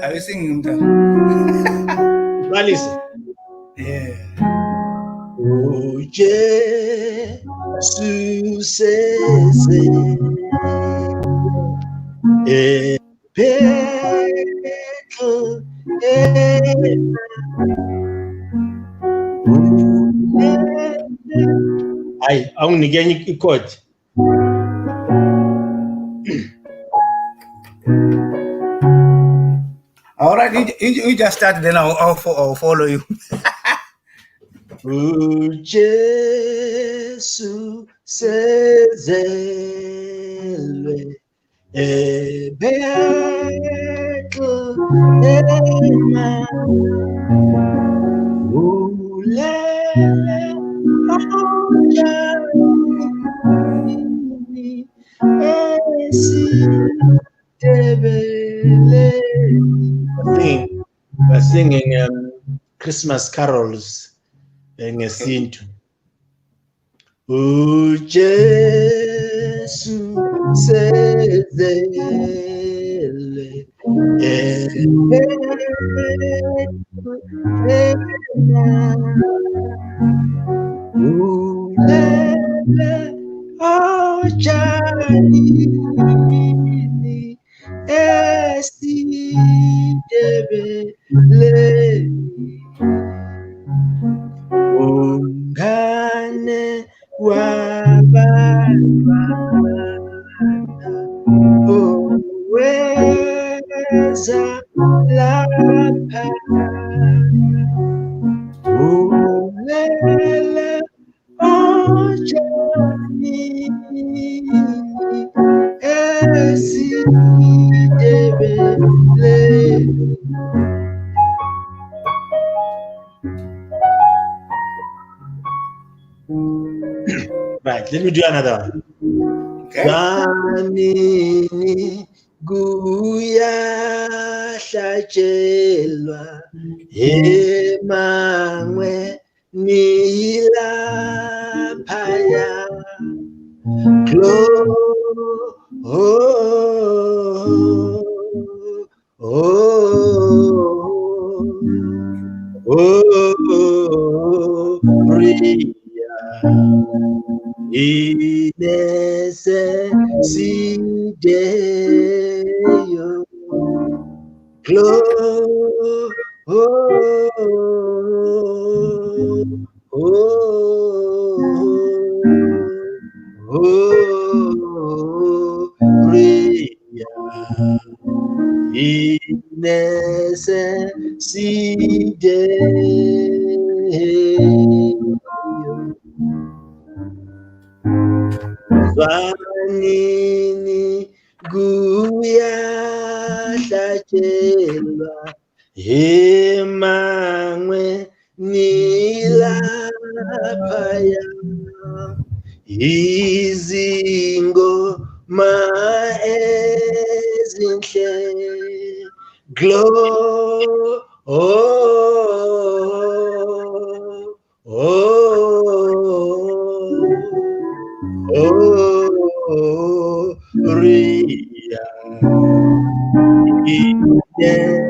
Are you singing the? Listen. Yeah. Oh, Jesus says Hayi, awunginike ikhodi. All right, you just start, then I'll follow you. uJesu sezelwe eBhethlehem ulele ojanini esitebeleni. We're singing Christmas carols ngesintu. uJesu sezelwe ulele ojanini esitebeleni ungane wabantwana oweza lapha ulele ojanini esitebeleni. Right, let me do another one. Okay. Zanini kuyahlatshelwa emangwe nilaphaya inesideyo Zwanini kuyahlatshelwa emangwe nilaphaya izingoma ezinhle Ria inesideyo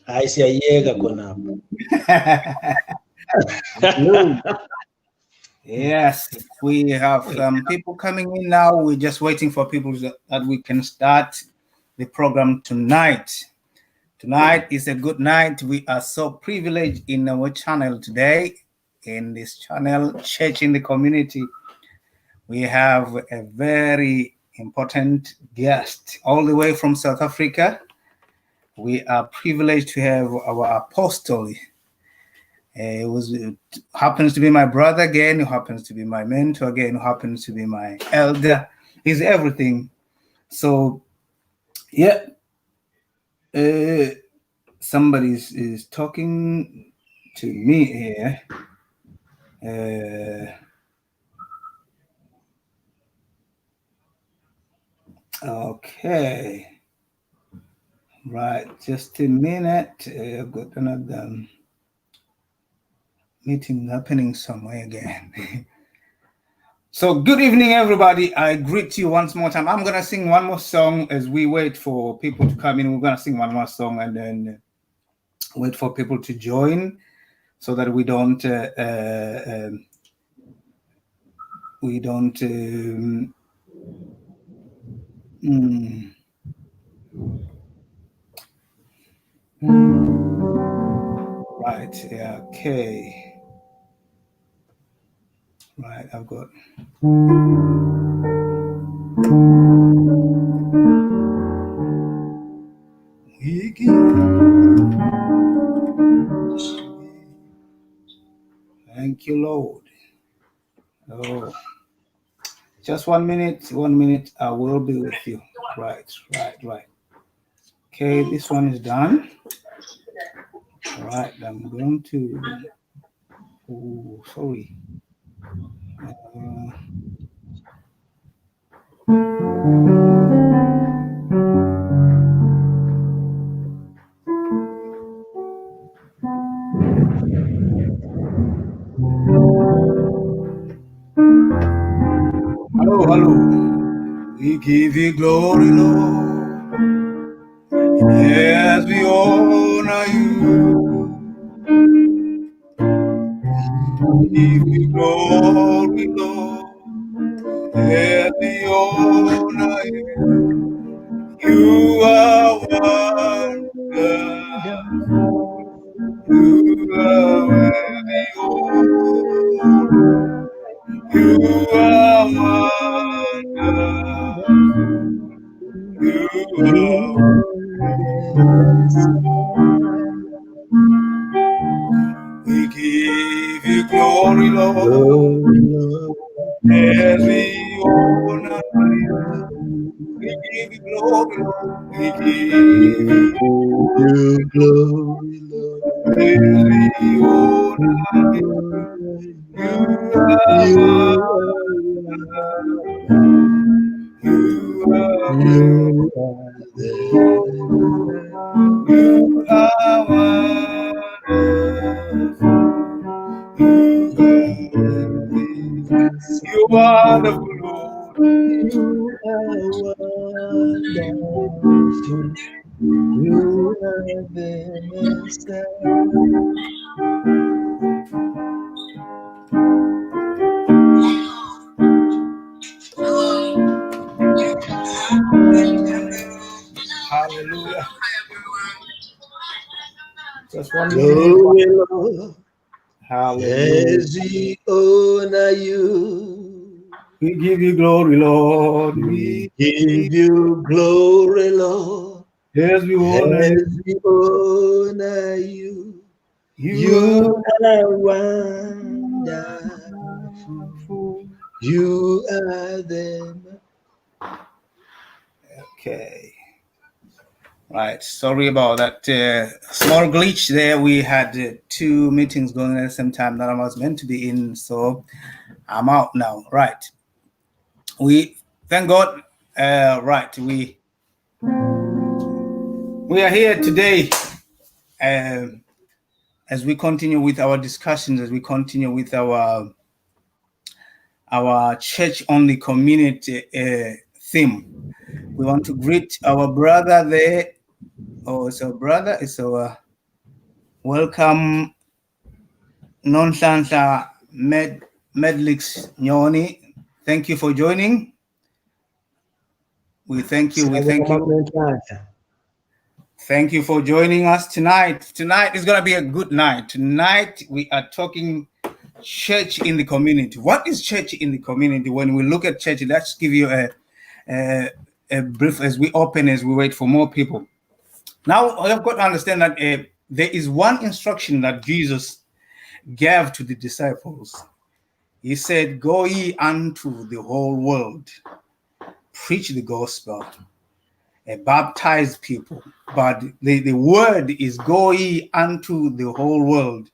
Hayi siyayeka khonapho. Yes, we have some people coming in now. We're just waiting for people that we can start the program tonight. Tonight is a good night. We are so privileged in our channel today. In this channel, Church in the Community, we have a very important guest all the way from South Africa. We are privileged to have our apostle. It happens to be my brother again, who happens to be my mentor again, who happens to be my elder. He's everything. So, yeah. somebody is talking to me here. Okay. Right. Just a minute. I've got another meeting happening somewhere again. So good evening, everybody. I greet you once more time. I'm going to sing one more song as we wait for people to come in. We're going to sing one more song and then wait for people to join so that we don't right. Yeah. Okay. Right. I've got. Thank you, Lord. Oh, just 1 minute. 1 minute. I will be with you. Right. Okay, this one is done. All right. I'm going to. Oh, sorry. Hello. We give you glory, Lord. Yes, we honor you. We give you glory, Lord. Yes, we honor you. You are wonderful. You are worthy, oh. You are wonderful. You are we give you glory, Lord. As we honor you, we give you glory, Lord. We give you glory, Lord. as we honor you. You are wonderful, Lord. You are wonderful. You are the Messiah. Hallelujah. Just 1 minute. Glory, Lord. Hallelujah. As we honor you. We give you glory, Lord. We give you glory, Lord. As we honor you. As we honor you. You are wonderful. You are them. Okay. Right. Sorry about that small glitch there. We had 2 meetings going at the same time that I was meant to be in. So I'm out now. Right. We thank God. Right. We are here today as we continue with our discussions, as we continue with our church only community theme. We want to greet our brother there. Oh, it's our brother. It's our welcome Nonhlanhla Medlix Nyoni. Thank you for joining. We thank you. We thank you. Thank you for joining us tonight. Tonight is going to be a good night. Tonight we are talking church in the community. What is church in the community? When we look at church, let's give you a brief as we open, as we wait for more people. Now, I've got to understand that there is one instruction that Jesus gave to the disciples. He said, "Go ye unto the whole world, preach the gospel." baptize people, but the word is go ye unto the whole world.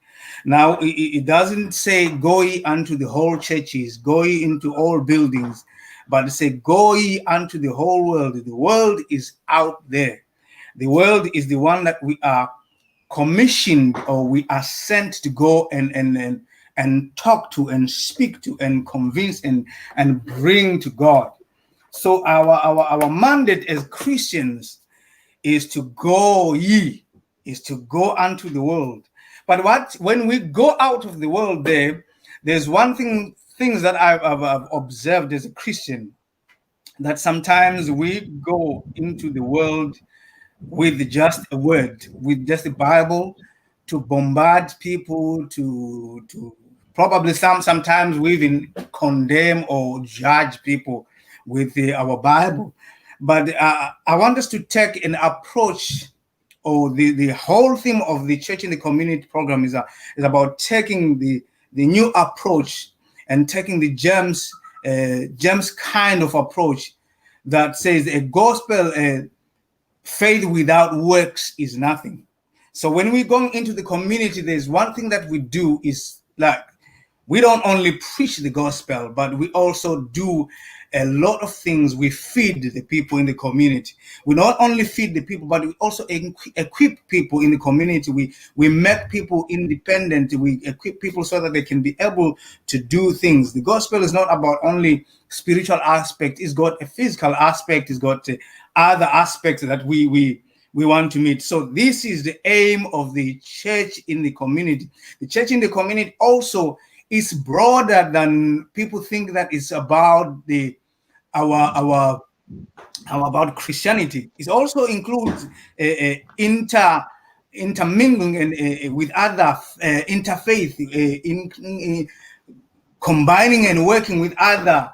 Now, it doesn't say go ye unto the whole churches, go ye into all buildings, but it say go ye unto the whole world. The world is out there. The world is the one that we are commissioned, or we are sent to go and talk to and speak to and convince and bring to God. So our mandate as Christians is to go ye, is to go unto the world. But when we go out of the world, there's one things that I've observed as a Christian, that sometimes we go into the world with just a word, with just the Bible, to bombard people, to probably sometimes we even condemn or judge people with our Bible. But I want us to take an approach, or the whole theme of the Church in the Community program is about taking the new approach and taking the gems kind of approach that says a gospel, faith without works is nothing. So when we go into the community, there's one thing that we do is, like, we don't only preach the gospel, but we also do a lot of things. We feed the people in the community. We not only feed the people, but we also equip people in the community. We make people independent. We equip people so that they can be able to do things. The gospel is not about only spiritual aspect. It's got a physical aspect. It's got other aspects that we want to meet. So this is the aim of the church in the community. The church in the community also is broader than people think, that it's about our about Christianity. It also includes intermingling and with other interfaith, in combining and working with other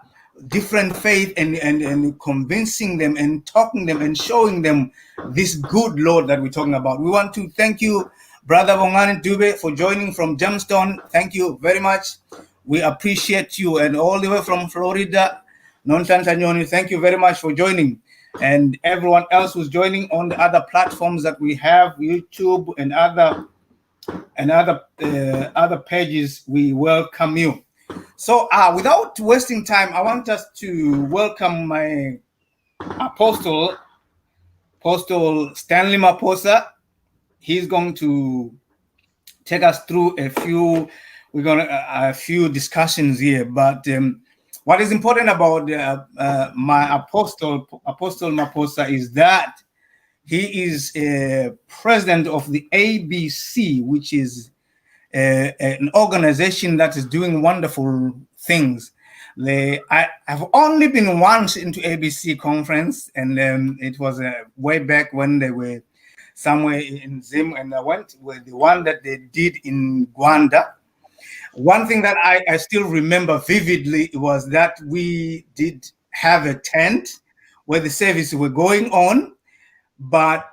different faith and convincing them and talking them and showing them this good Lord that we're talking about. We want to thank you, Brother Bongani Dube, for joining from Gemstone. Thank you very much. We appreciate you. And all the way from Florida, Non-Tantanyoni, thank you very much for joining. And everyone else who's joining on the other platforms that we have, YouTube and other pages, we welcome you. So without wasting time, I want us to welcome my apostle Stanley Maphosa. He's going to take us through a few discussions here. But what is important about my apostle Maphosa is that he is president of the ABC, which is an organization that is doing wonderful things. I've only been once into ABC conference, and it was way back when they were somewhere in Zim, and I went with the one that they did in Gwanda. One thing that I still remember vividly was that we did have a tent where the services were going on, but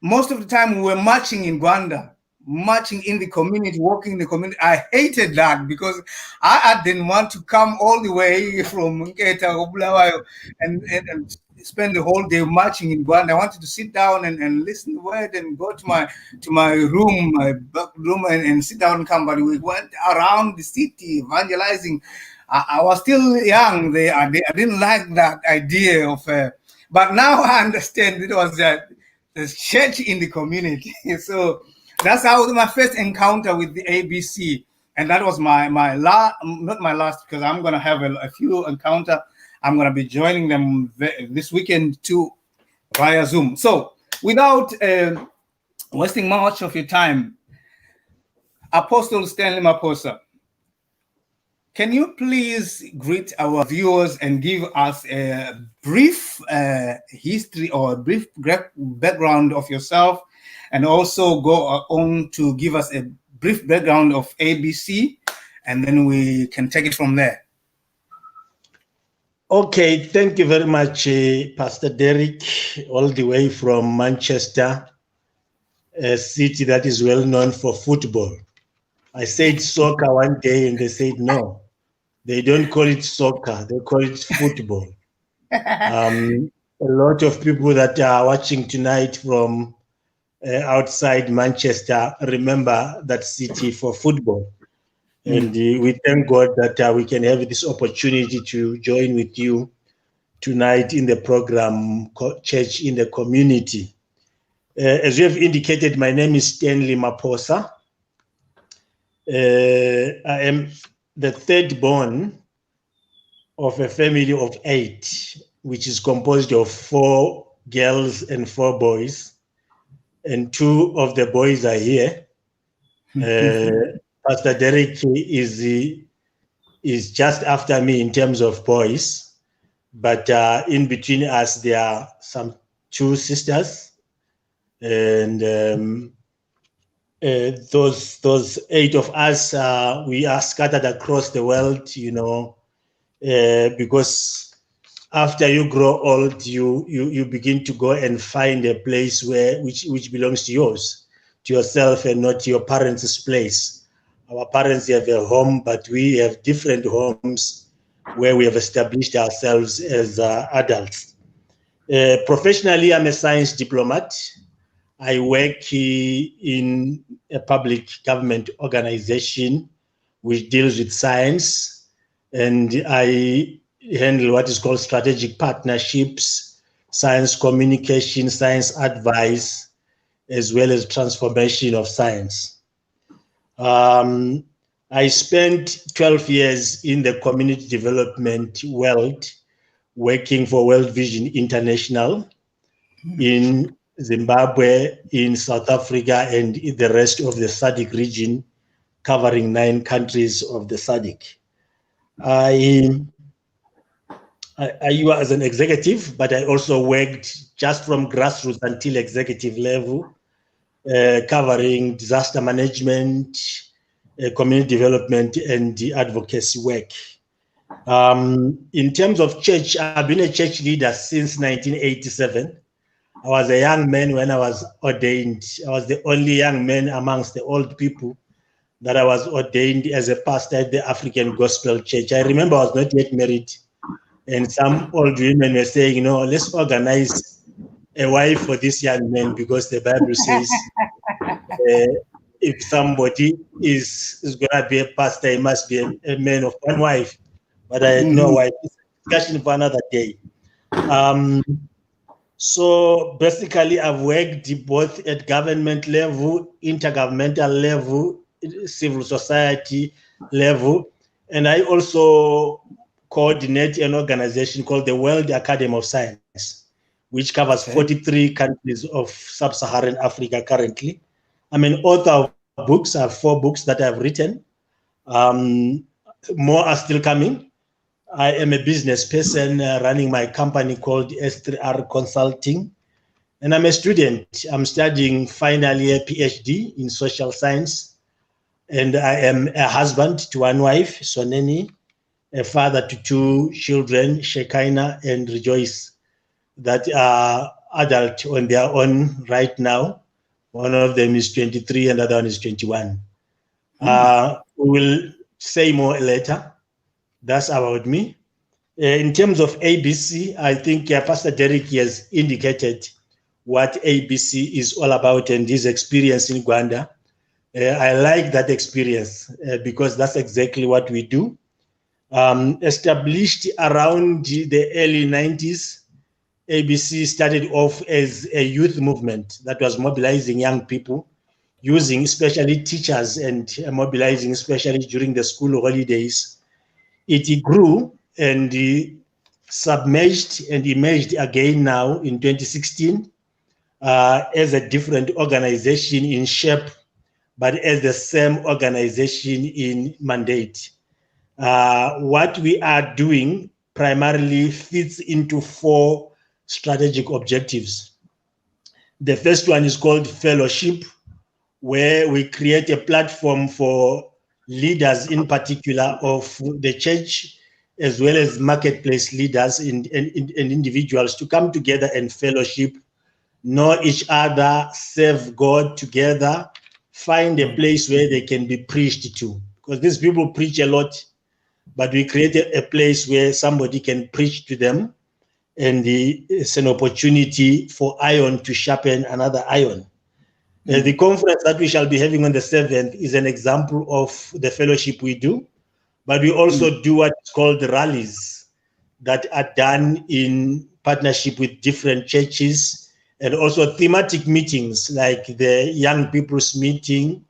most of the time we were marching in Gwanda, marching in the community, walking in the community. I hated that because I didn't want to come all the way from Nketa and spend the whole day marching in Gwanda. I wanted to sit down and listen to the word and go to my room, my back room, and sit down and come. But we went around the city evangelizing. I was still young. I didn't like that idea of. But now I understand it was the church in the community. So that's how my first encounter with the ABC, and that was my last, not my last, because I'm gonna have a few encounter. I'm gonna be joining them this weekend too via Zoom. So without wasting much of your time, Apostle Stanley Maphosa, can you please greet our viewers and give us a brief history or a brief background of yourself, and also go on to give us a brief background of ABC, and then we can take it from there. Okay, thank you very much, Pastor Derek, all the way from Manchester, a city that is well known for football. I said soccer one day and they said no. They don't call it soccer, they call it football. a lot of people that are watching tonight from outside Manchester remember that city for football. And we thank God that we can have this opportunity to join with you tonight in the program, Church in the Community. As you have indicated, my name is Stanley Maphosa. I am the third born of a family of 8, which is composed of 4 girls and 4 boys. And 2 of the boys are here. Pastor Derek is just after me in terms of boys, but in between us there are some 2 sisters, and those 8 of us we are scattered across the world, because after you grow old, you begin to go and find a place which belongs to yourself, and not your parents' place. Our parents have a home, but we have different homes where we have established ourselves as adults. Professionally, I'm a science diplomat. I work in a public government organization which deals with science, and I handle what is called strategic partnerships, science communication, science advice, as well as transformation of science. I spent 12 years in the community development world, working for World Vision International in Zimbabwe, in South Africa, and in the rest of the SADC region, covering 9 countries of the SADC. I was an executive, but I also worked just from grassroots until executive level, covering disaster management, community development, and the advocacy work. In terms of church, I've been a church leader since 1987. I was a young man when I was ordained. I was the only young man amongst the old people that I was ordained as a pastor at the African Gospel Church. I remember I was not yet married, and some old women were saying, let's organize a wife for this young man, because the Bible says if somebody is going to be a pastor, he must be a man of 1 wife. But I had no wife. It's a discussion for another day. So basically, I've worked both at government level, intergovernmental level, civil society level, and I also coordinate an organization called the World Academy of Science, which covers 43 countries of sub-Saharan Africa currently. I'm an author of books. I have 4 books that I've written. More are still coming. I am a business person running my company called S3R Consulting, and I'm a student. I'm studying final year PhD in social science, and I am a husband to 1 wife, Soneni, a father to 2 children, Shekinah and Rejoice, that are adult on their own right now. One of them is 23 and the other one is 21. We will say more later. That's about me. In terms of ABC, I think Pastor Derek has indicated what ABC is all about and his experience in Uganda. I like that experience because that's exactly what we do. Established around the early 90s, ABC started off as a youth movement that was mobilizing young people, using especially teachers and mobilizing especially during the school holidays. It grew and submerged and emerged again now in 2016 as a different organization in shape, but as the same organization in mandate. What we are doing primarily fits into 4 strategic objectives. The first one is called fellowship, where we create a platform for leaders in particular of the church, as well as marketplace leaders and individuals to come together and fellowship, know each other, serve God together, find a place where they can be preached to. Because these people preach a lot, but we create a place where somebody can preach to them and it's an opportunity for iron to sharpen another iron. The conference that we shall be having on the 7th is an example of the fellowship we do, but we also do what's called rallies that are done in partnership with different churches, and also thematic meetings like the young people's meeting,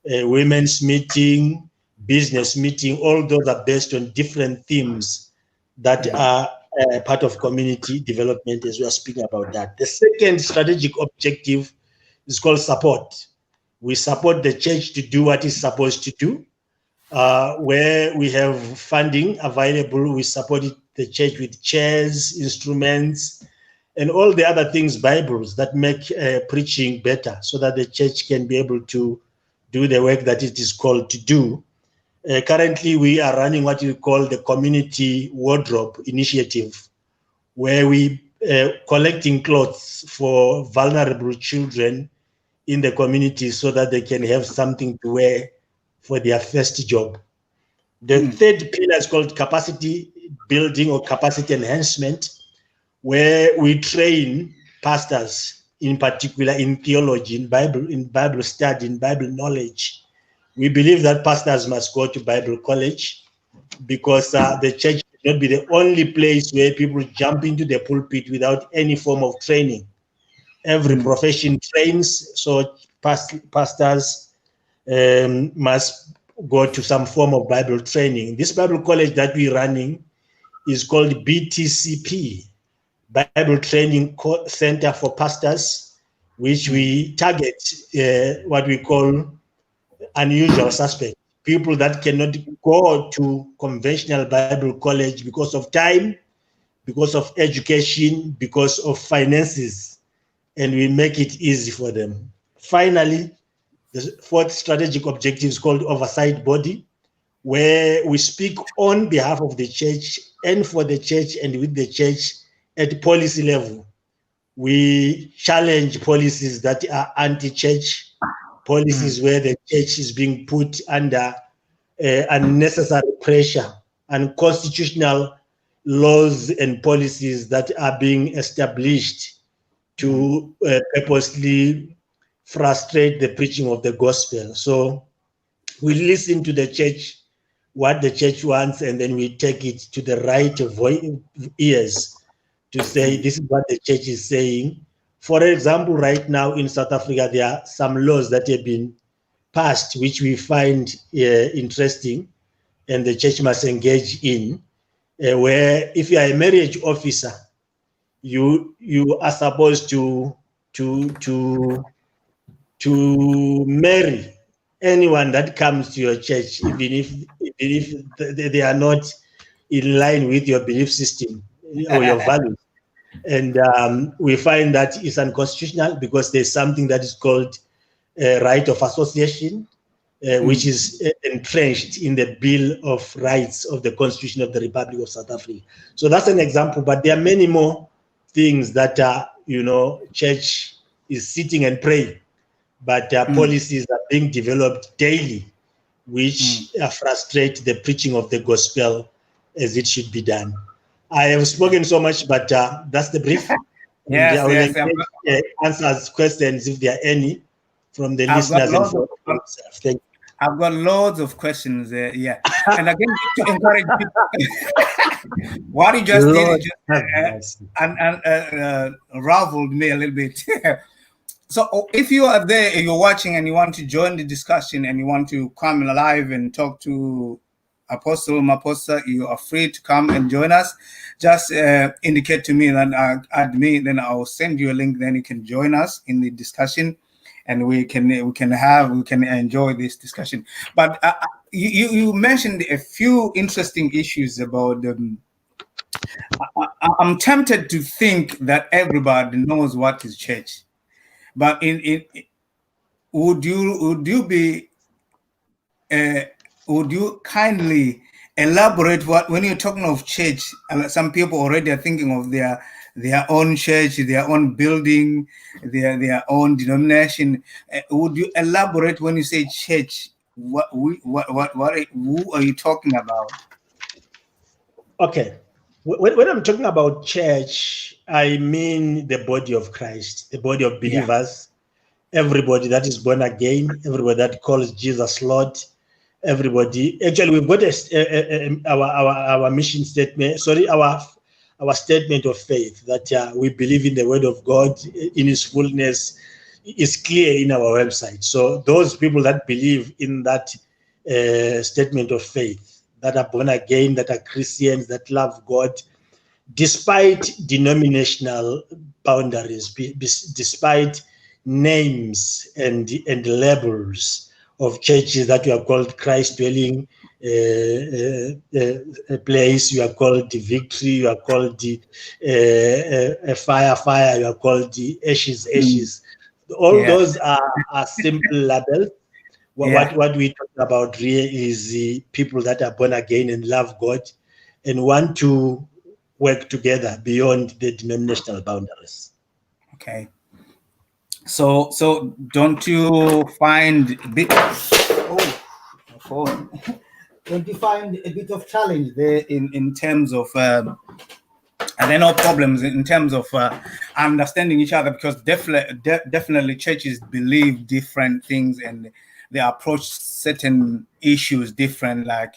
women's meeting, business meeting. All those are based on different themes that are part of community development, as we are speaking about that. The second strategic objective is called support. We support the church to do what it's supposed to do. Where we have funding available, we support the church with chairs, instruments, and all the other things, Bibles, that make preaching better, so that the church can be able to do the work that it is called to do. Currently, we are running what we call the Community Wardrobe Initiative, where we collecting clothes for vulnerable children in the community so that they can have something to wear for their first job. The third pillar is called capacity building or capacity enhancement, where we train pastors, in particular in theology, in Bible study, in Bible knowledge. We believe that pastors must go to Bible college, because the church should not be the only place where people jump into the pulpit without any form of training. Every profession trains, so pastors must go to some form of Bible training. This Bible college that we're running is called BTCP, Bible Training Center for Pastors, which we target what we call unusual suspects, people that cannot go to conventional Bible college because of time, because of education, because of finances, and we make it easy for them. Finally, the fourth strategic objective is called oversight body, where we speak on behalf of the church and for the church and with the church at policy level. We challenge policies that are anti-church, policies where the church is being put under unnecessary pressure, and constitutional laws and policies that are being established to purposely frustrate the preaching of the gospel. So we listen to the church, what the church wants, and then we take it to the right ears to say, this is what the church is saying. For example, right now in South Africa, there are some laws that have been passed, which we find interesting, and the church must engage in, where if you are a marriage officer, you are supposed to marry anyone that comes to your church, even if they are not in line with your belief system or your values. And we find that it's unconstitutional, because there's something that is called right of association, which is entrenched in the Bill of Rights of the Constitution of the Republic of South Africa. So that's an example, but there are many more things that church is sitting and praying, but policies are being developed daily, which frustrate the preaching of the gospel as it should be done. I have spoken so much, but that's the brief. Yes, I will answer questions if there are any from the listeners. Thank you. I've got loads of questions there. Yeah, and again, to encourage people, what you just did unraveled me a little bit. So, if you are there, you're watching, and you want to join the discussion, and you want to come live and talk to Apostle Maphosa, you are free to come and join us. Just indicate to me, and add me, then I'll send you a link. Then you can join us in the discussion, and we can enjoy this discussion. But you mentioned a few interesting issues about I'm tempted to think that everybody knows what is church, but would you kindly elaborate when you're talking of church? Some people already are thinking of their own church, their own building, their own denomination. Would you elaborate when you say church? Who are you talking about? Okay. when I'm talking about church, I mean the body of Christ, the body of Yeah. believers, everybody that is born again, everybody that calls Jesus Lord, everybody. Actually, we've got our mission statement. Sorry, our statement of faith that we believe in the Word of God in His fullness is clear in our website. So those people that believe in that statement of faith, that are born again, that are Christians, that love God, despite denominational boundaries, despite names and labels of churches that you are called Christ dwelling place, you are called the victory, you are called the fire, you are called the ashes. All Yeah. those are simple labels. Yeah. What we talk about here is the people that are born again and love God and want to work together beyond the denominational boundaries. Okay. So don't you find a bit? Oh, my phone. Don't you find a bit of challenge there in terms of? And there are no problems in terms of understanding each other, because definitely churches believe different things and they approach certain issues different. Like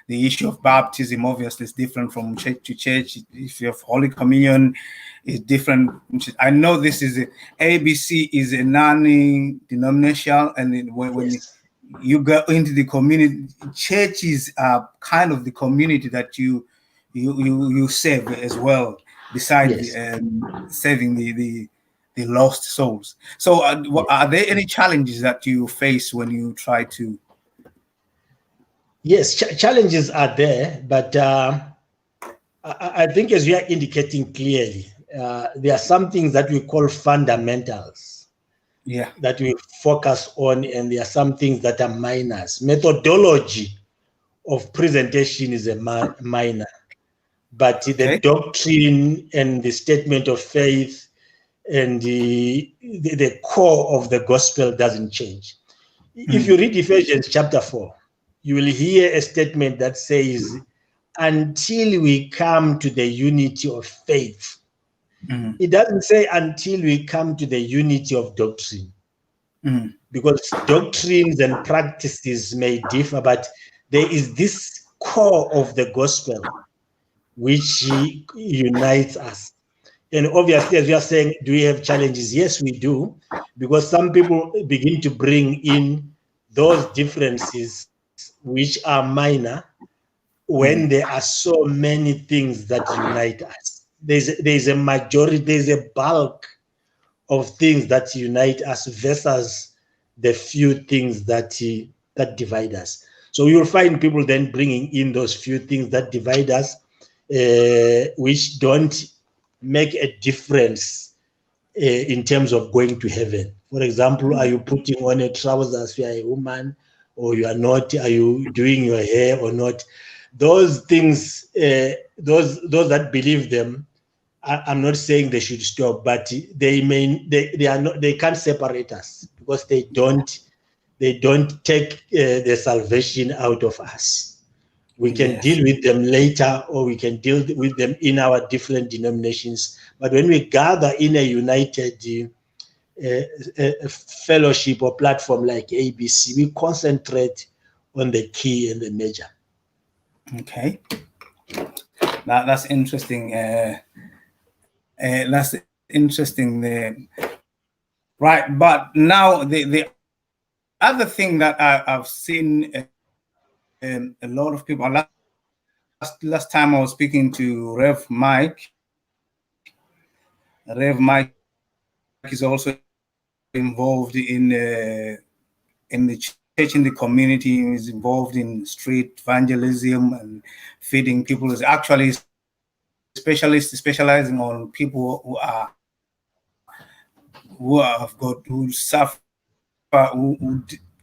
the issue of baptism obviously is different from church to church. If you have Holy Communion, is different. I know this is ABC is a non-denominational, and when you go into the community, churches are kind of the community that you save as well, besides Yes. saving the lost souls. So are there any challenges that you face when you try to? Yes, challenges are there, but I think as you are indicating clearly, there are some things that we call fundamentals Yeah. that we focus on, and there are some things that are minors. Methodology of presentation is a minor, but the Okay. doctrine and the statement of faith and the core of the gospel doesn't change. If you read Ephesians chapter 4, you will hear a statement that says, until we come to the unity of faith. It doesn't say until we come to the unity of doctrine, because doctrines and practices may differ, but there is this core of the gospel which unites us. And obviously, as you are saying, do we have challenges? Yes, we do, because some people begin to bring in those differences which are minor when there are so many things that unite us. There's a majority, there's a bulk of things that unite us versus the few things that divide us. So you'll find people then bringing in those few things that divide us, which don't make a difference in terms of going to heaven. For example, are you putting on a trousers if you are a woman or you are not? Are you doing your hair or not? Those things, those that believe them, I'm not saying they should stop, but they are not, they can't separate us because they don't take the salvation out of us. We can Yes. deal with them later, or we can deal with them in our different denominations. But when we gather in a united fellowship or platform like ABC, we concentrate on the key and the major. Okay. That's interesting. That's interesting. Right, but now the other thing that I've seen a lot of people. Last time I was speaking to Rev Mike. Rev Mike is also involved in the church, in the community. Is involved in street evangelism and feeding people. Is actually specializing on people who suffer,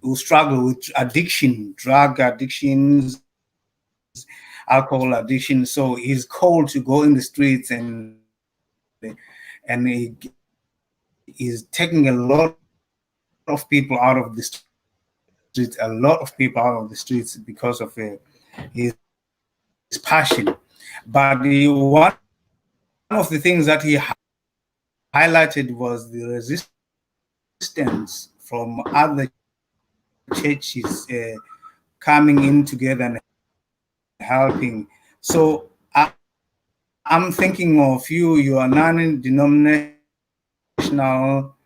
who struggle with addiction, drug addictions, alcohol addiction. So he's called to go in the streets and he is taking a lot of people out of the streets, a lot of people out of the streets because of his passion. So But one of the things that he highlighted was the resistance from other churches coming in together and helping. So I'm thinking of you. You are non-denominational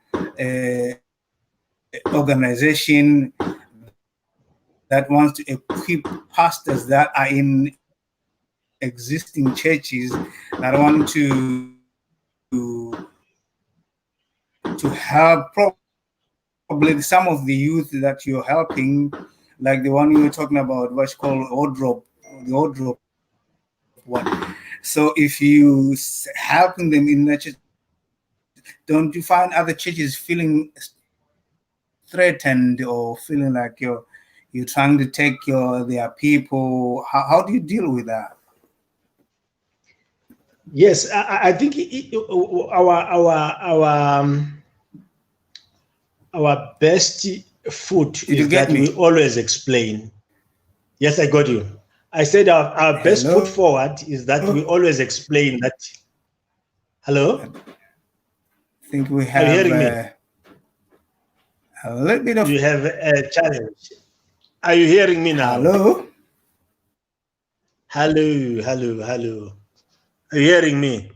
organization that wants to equip pastors that are in existing churches that want to help probably some of the youth that you're helping, like the one you were talking about, what's called the wardrobe one. So if you helping them in that church, don't you find other churches feeling threatened or feeling like you're trying to take their people? How do you deal with that? Yes, I think our best foot Did you is get that me? we always explain. Yes, I got you. I said our best foot Hello? forward is that we always explain that. Hello? I think we Are you have hearing me? a little bit of You have a challenge. Are you hearing me now? hello. Hello, hello, hello. Are you hearing me?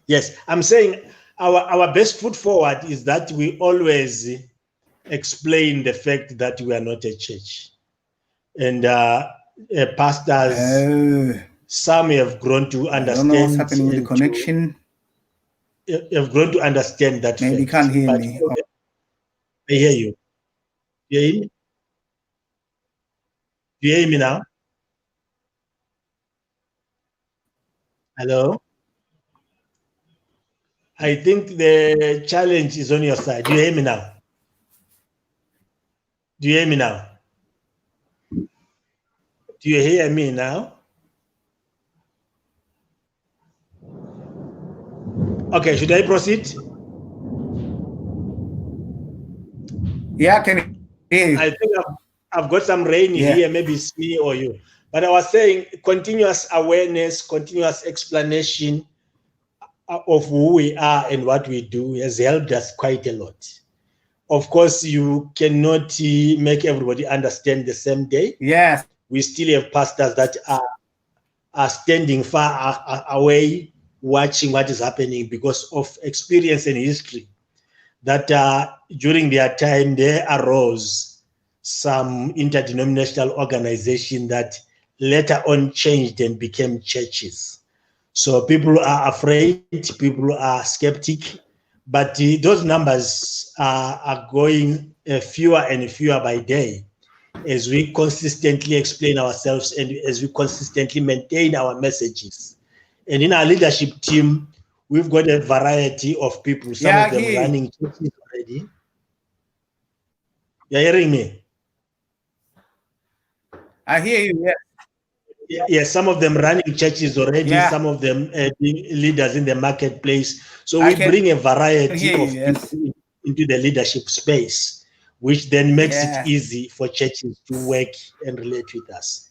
Yes, I'm saying our best foot forward is that we always explain the fact that we are not a church. And pastors, some have grown to I don't know what's understand happening with the and connection. have grown to understand that Maybe you fact. can't hear But me. I hear you. You hear me? Do you hear me now? Hello? I think the challenge is on your side. Do you hear me now? Do you hear me now? Do you hear me now? Okay, should I proceed? Yeah, I can hear you. I think I've got some rain here. Maybe it's me or you. But I was saying continuous awareness, continuous explanation of who we are and what we do has helped us quite a lot. Of course, you cannot make everybody understand the same day. Yes. We still have pastors that are standing far away, watching what is happening because of experience and history. That during their time, there arose some interdenominational organization that later on changed and became churches. So people are afraid, people are skeptic, but those numbers are going fewer and fewer by day as we consistently explain ourselves and as we consistently maintain our messages. And in our leadership team, we've got a variety of people, some of them running churches already. You're hearing me? I hear you, yes. Yes, some of them running churches already, Yeah. some of them being leaders in the marketplace. So we bring a variety of people into the leadership space, which then makes it easy for churches to work and relate with us.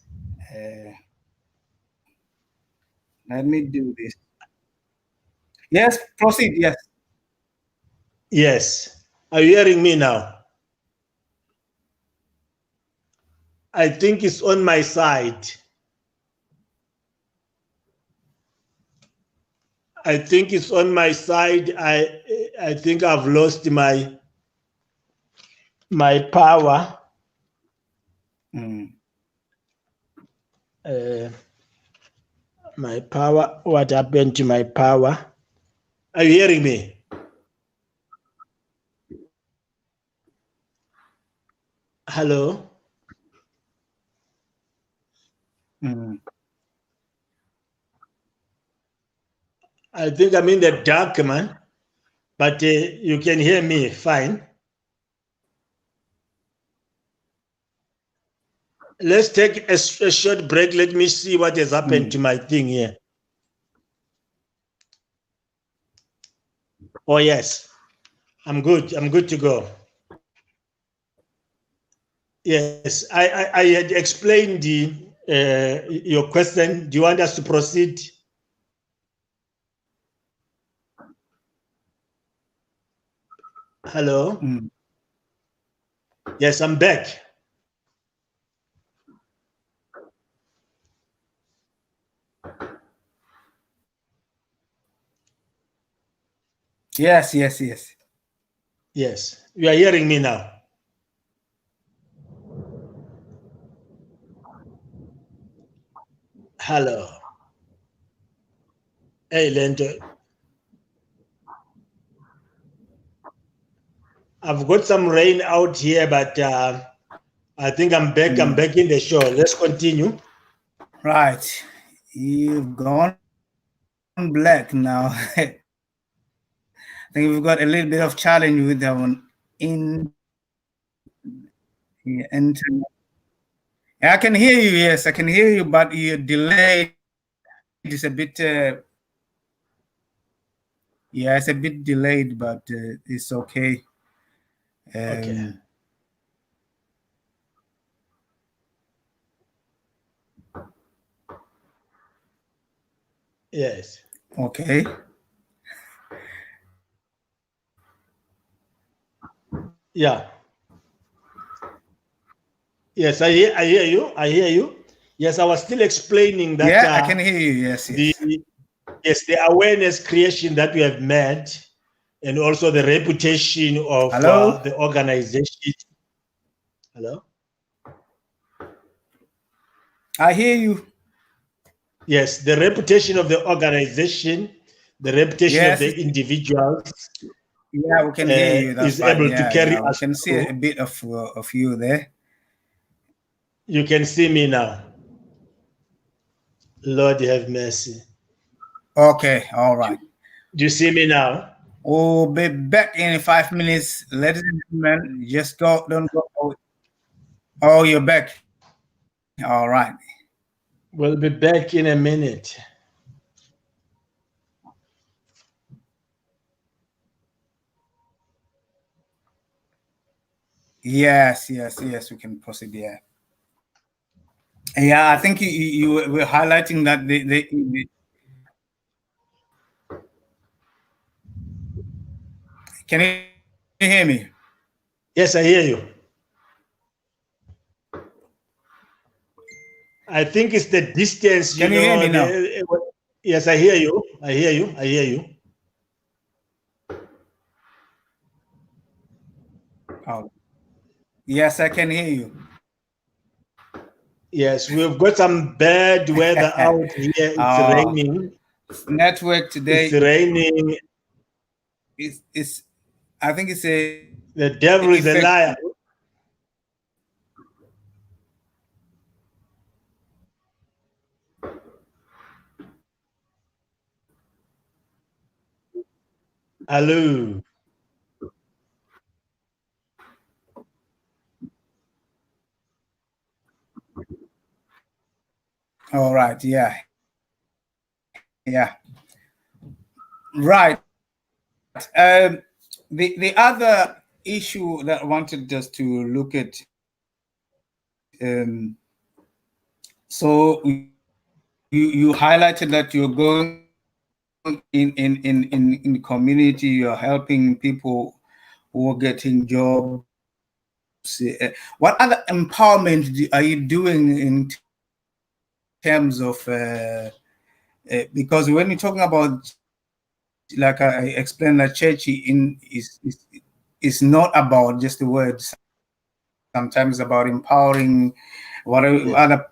Let me do this. Yes, proceed, yes. Yes. Are you hearing me now? I think it's on my side. I think it's on my side. I think I've lost my power. My power. What happened to my power? Are you hearing me? Hello? I think I'm in the dark, man. But you can hear me fine. Let's take a short break. Let me see what has happened to my thing here. Oh, yes. I'm good. I'm good to go. Yes, I had explained your question. Do you want us to proceed? Hello? Yes, I'm back. Yes. Yes, you are hearing me now. Hello. Hey, Lento. I've got some rain out here, but I think I'm back. I'm back in the show. Let's continue. Right. You've gone black now. I think we've got a little bit of challenge with that one in the internet. I can hear you. Yes, I can hear you, but your delay is a bit. Yeah, it's a bit delayed, but it's okay. Okay. Yes. Okay. Yeah. Yes, I hear you. I hear you. Yes, I was still explaining that. Yeah, I can hear you. Yes. The awareness creation that we have made, and also the reputation of Hello? the organization. Hello? I hear you. Yes, the reputation of the organization, the reputation of Yes. the individuals. Yeah, we can hear you. That's Is fine. able to carry We us can see through. a bit of you there. You can see me now. Lord have mercy. Okay, all right. Do you see me now? We'll be back in 5 minutes, ladies and gentlemen. Just don't go. Oh, you're back. All right. We'll be back in a minute. Yes. We can proceed. Yeah. I think you were highlighting that Can you hear me? Yes, I hear you. I think it's the distance, Can you hear me now? Yes, I hear you. I hear you. Oh, yes, I can hear you. Yes, we've got some bad weather out here. It's raining. Network today. It's raining. It's I think it's the devil is a liar. Hello. All right. Yeah. Right. The other issue that I wanted just to look at. So you highlighted that you're going in the community. You're helping people who are getting jobs. What other empowerment are you doing in terms of? Because when you're talking about, like I explained, that church is not about just the words. Sometimes about empowering. What other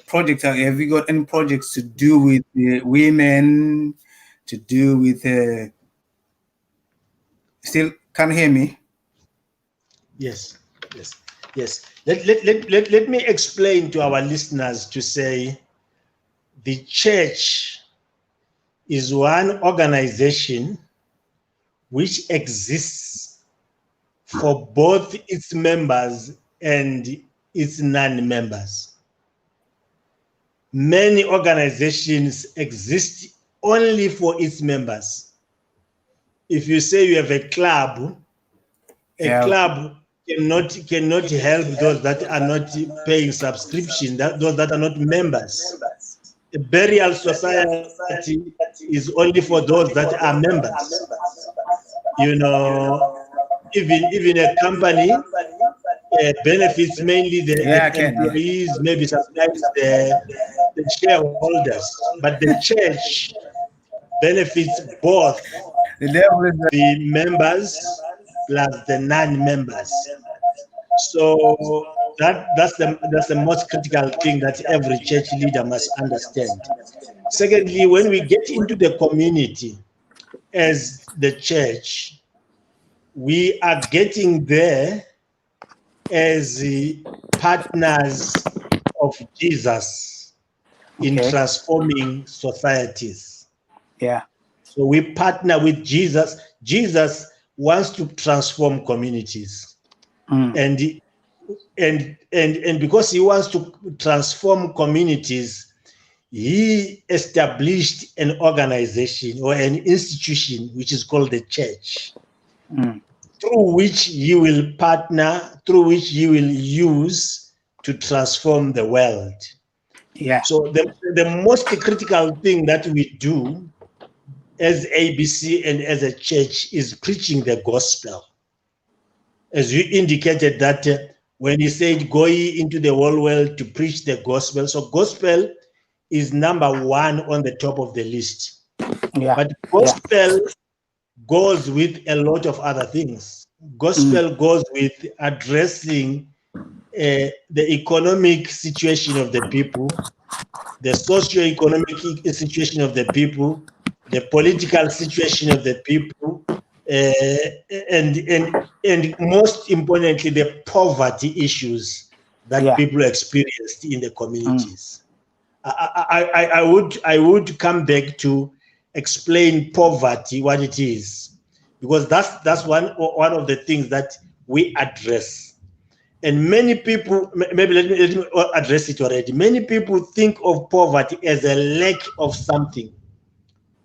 projects? Have you got any projects to do with women? To do with? Still can't hear me. Yes. Let me explain to our listeners to say the church is one organization which exists for both its members and its non-members. Many organizations exist only for its members. If you say you have a club cannot help those that are not paying subscription, those that are not members. A burial society is only for those that are members. You know, even a company benefits mainly the employees, maybe sometimes the shareholders, but the church benefits both the members plus the non-members. So that's the most critical thing that every church leader must understand. Secondly, when we get into the community as the church, we are getting there as the partners of Jesus in transforming societies. Yeah. So we partner with Jesus. Jesus wants to transform communities. And because he wants to transform communities, he established an organization or an institution which is called the church, through which he will partner, through which he will use to transform the world. Yeah. So the most critical thing that we do as ABC and as a church is preaching the gospel. As you indicated that when he said, go ye into the whole world to preach the gospel. So gospel is number one on the top of the list. Yeah. But gospel goes with a lot of other things. Gospel goes with addressing the economic situation of the people, the socio-economic situation of the people, the political situation of the people, and most importantly, the poverty issues that people experienced in the communities. I would come back to explain poverty, what it is, because that's one of the things that we address. And many people, maybe let me address it already. Many people think of poverty as a lack of something.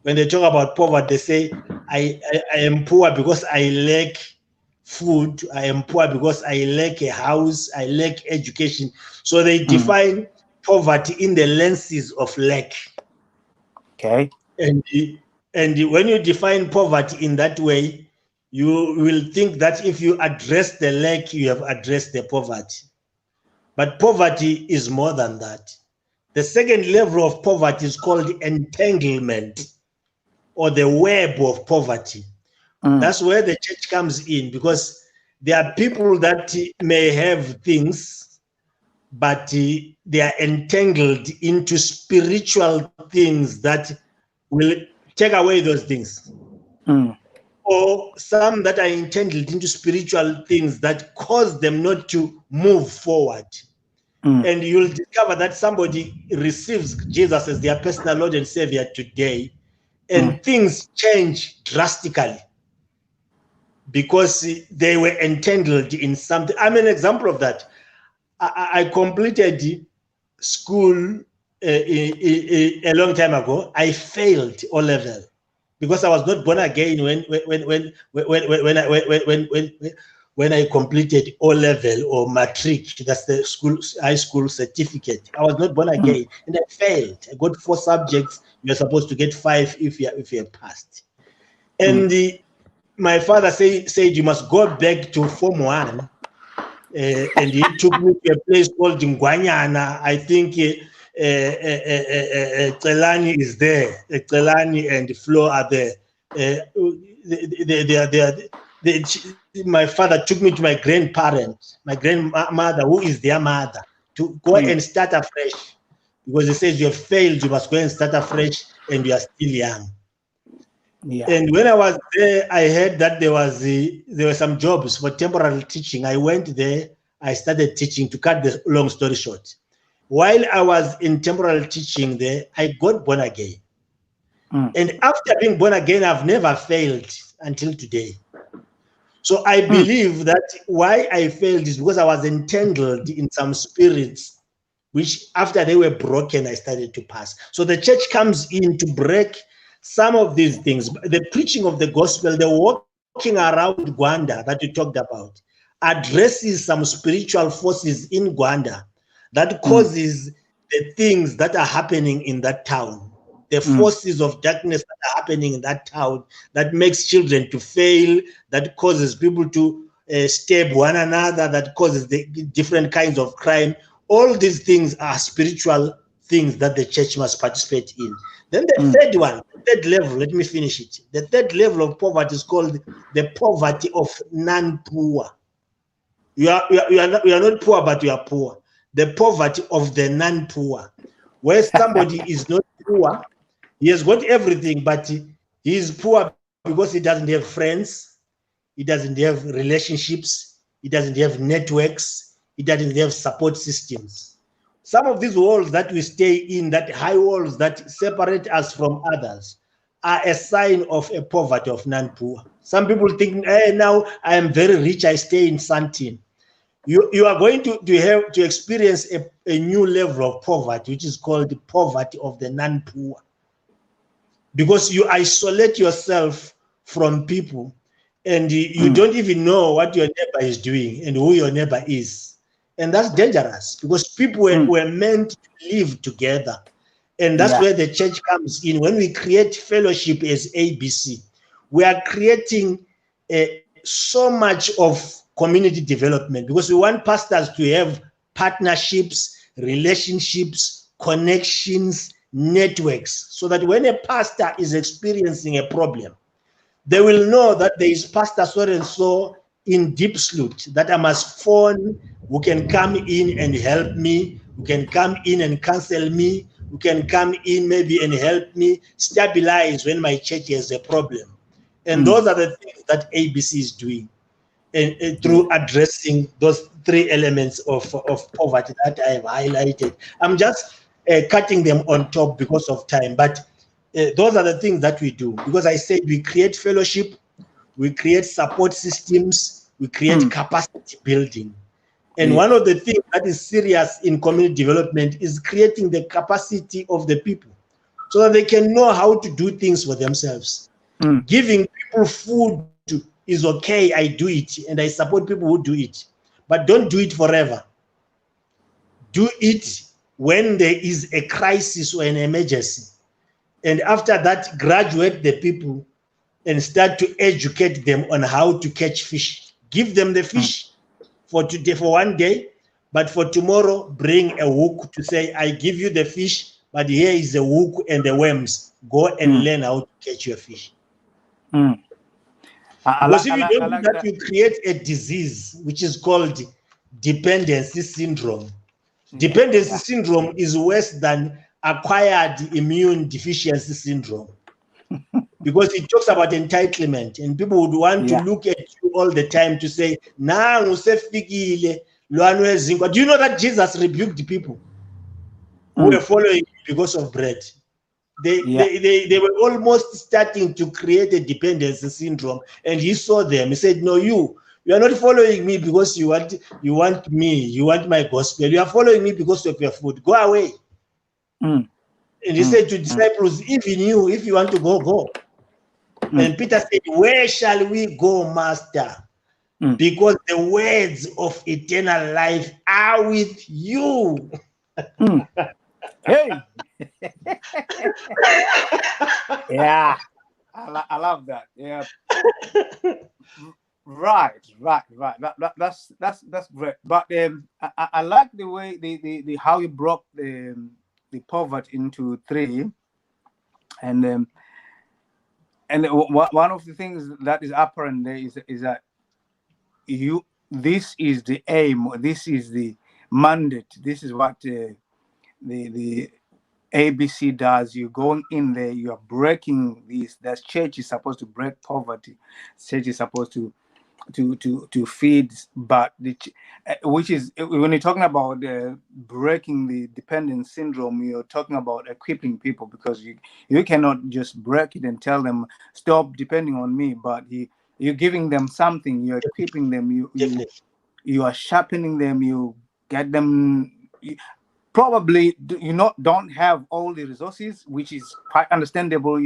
When they talk about poverty, they say, I am poor because I lack food. I am poor because I lack a house. I lack education. So they define poverty in the lenses of lack. Okay. And when you define poverty in that way, you will think that if you address the lack, you have addressed the poverty. But poverty is more than that. The second level of poverty is called entanglement, or the web of poverty. That's where the church comes in, because there are people that may have things, but they are entangled into spiritual things that will take away those things. Or some that are entangled into spiritual things that cause them not to move forward. And you'll discover that somebody receives Jesus as their personal Lord and Savior today, and things change drastically because they were entangled in something. I'm an example of that. I completed school a long time ago. I failed O-level because I was not born again when I completed O-level or matric. That's the high school certificate. I was not born again, and I failed. I got 4 subjects. You're supposed to get 5 if you passed. And my father said you must go back to Form 1. And he took me to a place called Ngwanyana. I think Tselani is there. Tselani and Flo are there. My father took me to my grandparents, my grandmother, who is their mother, to go and start afresh. Because he says you have failed, you must go and start afresh, and you are still young. Yeah. And when I was there, I heard that there were some jobs for temporary teaching. I went there, I started teaching. To cut the long story short, while I was in temporary teaching there, I got born again. And after being born again, I've never failed until today. So I believe that why I failed is because I was entangled in some spirits, which after they were broken, I started to pass. So the church comes in to break some of these things. The preaching of the gospel, the walking around Gwanda that you talked about. addresses some spiritual forces in Gwanda that causes the things that are happening in that town, the forces of darkness that are happening in that town, that makes children to fail, that causes people to stab one another, that causes the different kinds of crime. All these things are spiritual things that the church must participate in. Then the third one, the third level, let me finish it. The third level of poverty is called the poverty of non-poor. You are not poor, but you are poor. The poverty of the non-poor, where somebody is not poor, he has got everything, but he is poor because he doesn't have friends, he doesn't have relationships, he doesn't have networks, he doesn't have support systems. Some of these walls that we stay in, that high walls that separate us from others, are a sign of a poverty of non-poor. Some people think, hey, now I am very rich, I stay in Santin. You are going to experience a new level of poverty, which is called the poverty of the non-poor. Because you isolate yourself from people, and you don't even know what your neighbor is doing and who your neighbor is. And that's dangerous, because people were meant to live together. And that's where the church comes in. When we create fellowship as ABC, we are creating so much of community development, because we want pastors to have partnerships, relationships, connections, networks, so that when a pastor is experiencing a problem, they will know that there is Pastor so and so in Deep Sloot that I must phone, who can come in and help me, who can come in and counsel me, who can come in maybe and help me stabilize when my church has a problem. And those are the things that ABC is doing, and through addressing those three elements of poverty that I have highlighted. I'm just cutting them on top because of time, but those are the things that we do. Because I said we create fellowship, we create support systems, we create capacity building. And one of the things that is serious in community development is creating the capacity of the people, so that they can know how to do things for themselves. Giving people food is okay, I do it, and I support people who do it. But don't do it forever. Do it when there is a crisis or an emergency. And after that, graduate the people and start to educate them on how to catch fish. Give them the fish for today, for one day, but for tomorrow, bring a hook to say, I give you the fish, but here is the hook and the worms. Go and learn how to catch your fish. Because if you don't do that, you create a disease which is called dependency syndrome. Dependency syndrome is worse than acquired immune deficiency syndrome, because it talks about entitlement, and people would want to look at you all the time to say, do you know that Jesus rebuked the people who were following because of bread? They were almost starting to create a dependency syndrome, and he saw them. He said, no, you are not following me because you want me, you want my gospel. You are following me because of your food. Go away. And he said to disciples, even you, if you want to go, go. And Peter said, where shall we go, Master? Because the words of eternal life are with you. Hey. Yeah, I love that. Yeah. Right. That's great. But I like the way the how you broke the poverty into three, and one of the things that is apparent there is that this is the aim, this is the mandate, this is what the ABC does. You're going in there, you are breaking this. That church is supposed to break poverty. Church is supposed to feed, but which is, when you're talking about breaking the dependent syndrome, you're talking about equipping people, because you cannot just break it and tell them stop depending on me, but you're giving them something, you're equipping them, you are sharpening them, you get them. Probably don't have all the resources, which is quite understandable.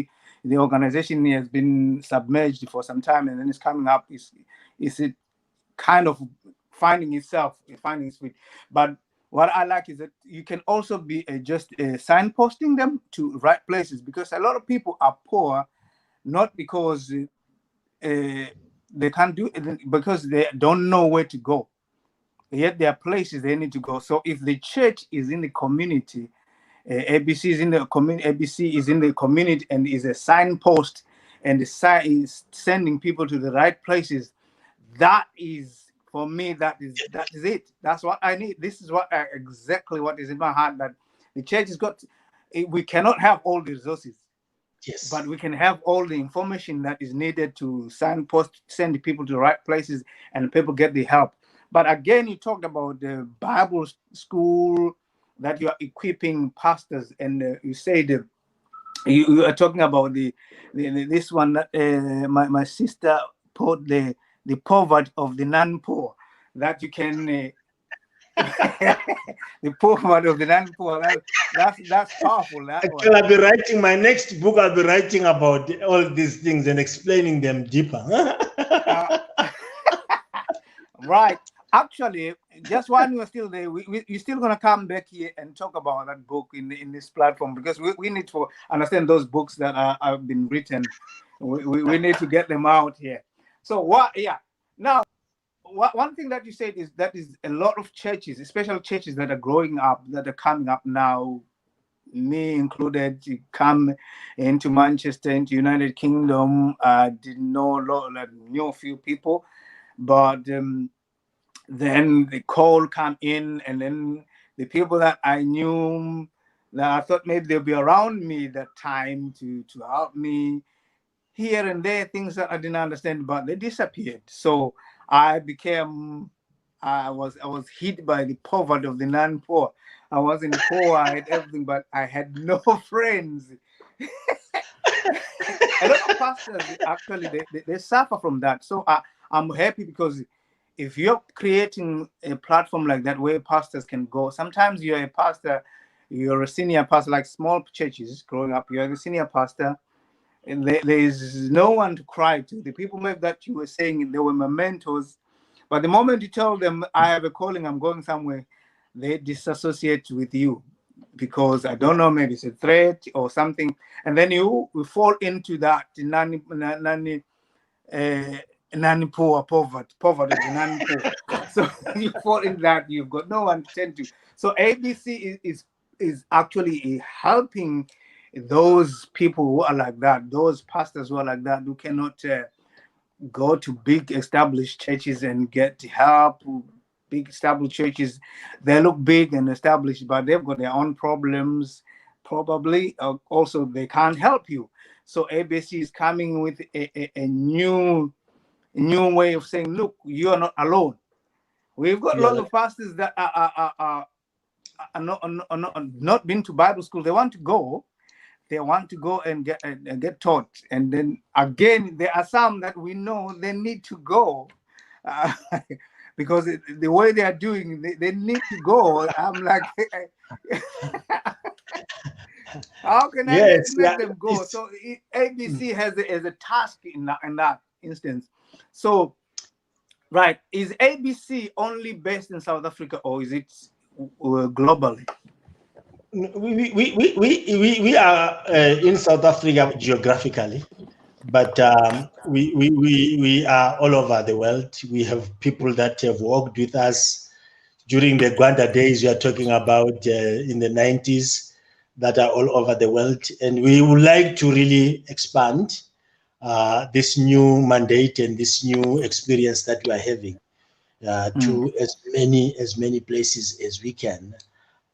The organization has been submerged for some time, and then it's coming up. Is it kind of finding itself, finding its feet. But what I like is that you can also be just signposting them to right places, because a lot of people are poor, not because they can't do it, because they don't know where to go. Yet there are places they need to go. So if the church is in the community, ABC is in the community, ABC is in the community and is a signpost, and the sign is sending people to the right places, that is, for me, that is it. That's what I need. This is what exactly what is in my heart, that the church has got. We cannot have all the resources, Yes. but we can have all the information that is needed to signpost, send people to the right places, and people get the help. But again, you talked about the Bible school, that you are equipping pastors, and you said you are talking about this one that my sister put the poverty of the non-poor, that you can the poverty of the non-poor. That's powerful. That one. Actually, I'll be writing my next book. I'll be writing about all these things and explaining them deeper. Right. Actually, just while you're still there, you're still gonna come back here and talk about that book in this platform, because we need to understand those books that have been written. We need to get them out here. So what? Yeah. Now, one thing that you said is that is a lot of churches, especially churches that are growing up, that are coming up now, me included, to come into Manchester, into United Kingdom. I didn't know a lot, like, knew a few people, but then the call come in, and then the people that I knew, that I thought maybe they'll be around me that time to help me here and there, things that I didn't understand, but they disappeared. So I became, I was hit by the poverty of the non-poor. I wasn't poor, I had everything, but I had no friends. A lot of pastors actually they suffer from that. So I'm happy, because if you're creating a platform like that where pastors can go, sometimes you're a pastor, you're a senior pastor, like small churches growing up, you're a senior pastor, and there is no one to cry to. The people maybe that you were saying, they were my mentors, but the moment you tell them, I have a calling, I'm going somewhere, they disassociate with you, because I don't know, maybe it's a threat or something, and then you fall into that non-poor poverty of the non-poor. So you fall in that, you've got no one to tend to. So ABC is actually helping those people who are like that, those pastors who are like that, who cannot go to big established churches and get help. Big established churches, they look big and established, but they've got their own problems. Probably also they can't help you. So ABC is coming with a new way of saying, look, you are not alone. We've got Yeah. lots of pastors that are not been to Bible school. They want to go. They want to go and get taught. And then again, there are some that we know they need to go. Uh, because the way they are doing, they need to go. I'm like, how can I Yes, yeah, make them go? So ABC has a task in that instance. So, right, is ABC only based in South Africa, or is it globally? we are in South Africa geographically, but we are all over the world. We have people that have worked with us during the Gwanda days we are talking about in the 90s, that are all over the world. And we would like to really expand this new mandate and this new experience that we are having to as many places as we can.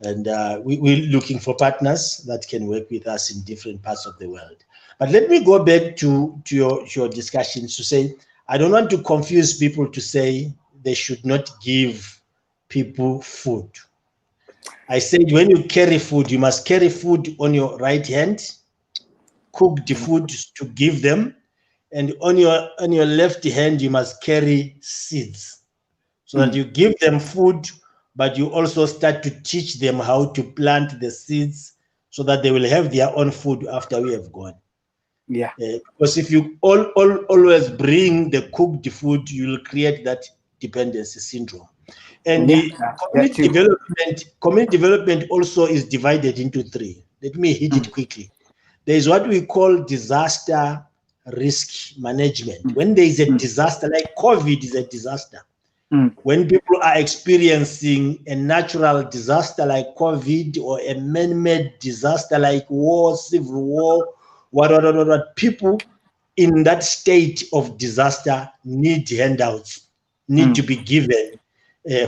And we're looking for partners that can work with us in different parts of the world. But let me go back to your discussions to say, I don't want to confuse people to say they should not give people food. I said when you carry food, you must carry food on your right hand, cook the food to give them, and on your left hand you must carry seeds, so that you give them food, but you also start to teach them how to plant the seeds so that they will have their own food after we have gone. Yeah. Because if you always bring the cooked food, you will create that dependency syndrome. And Yeah, the that too. community development also is divided into three. Let me hit it quickly. There is what we call disaster risk management. When there is a disaster, like COVID is a disaster. When people are experiencing a natural disaster like COVID or a man-made disaster like war, civil war, what, people in that state of disaster need handouts, need to be given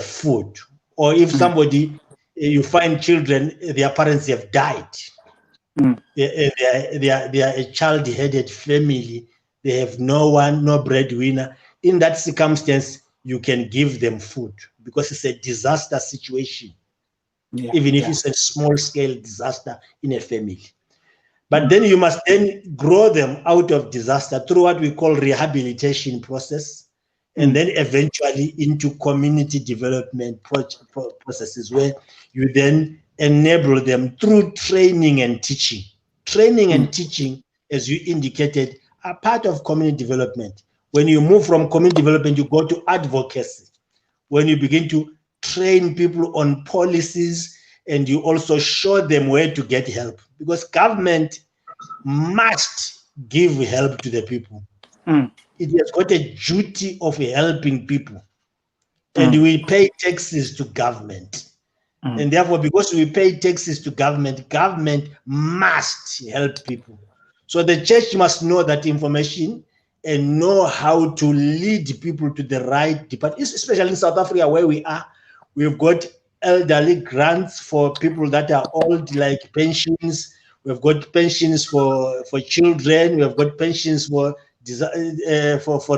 food. Or if somebody, you find children, their parents have died, they are a child-headed family, they have no one, no breadwinner. In that circumstance, you can give them food because it's a disaster situation, even if it's a small-scale disaster in a family. But then you must then grow them out of disaster through what we call rehabilitation process, and then eventually into community development processes where you then enable them through training and teaching. Training and teaching, as you indicated, are part of community development. When you move from community development, you go to advocacy. When you begin to train people on policies and you also show them where to get help, because government must give help to the people. It has got a duty of helping people. And we pay taxes to government. And therefore, because we pay taxes to government, government must help people. So the church must know that information and know how to lead people to the right department, especially in South Africa where we are. We've got elderly grants for people that are old, like pensions. We've got pensions for children. We've got pensions for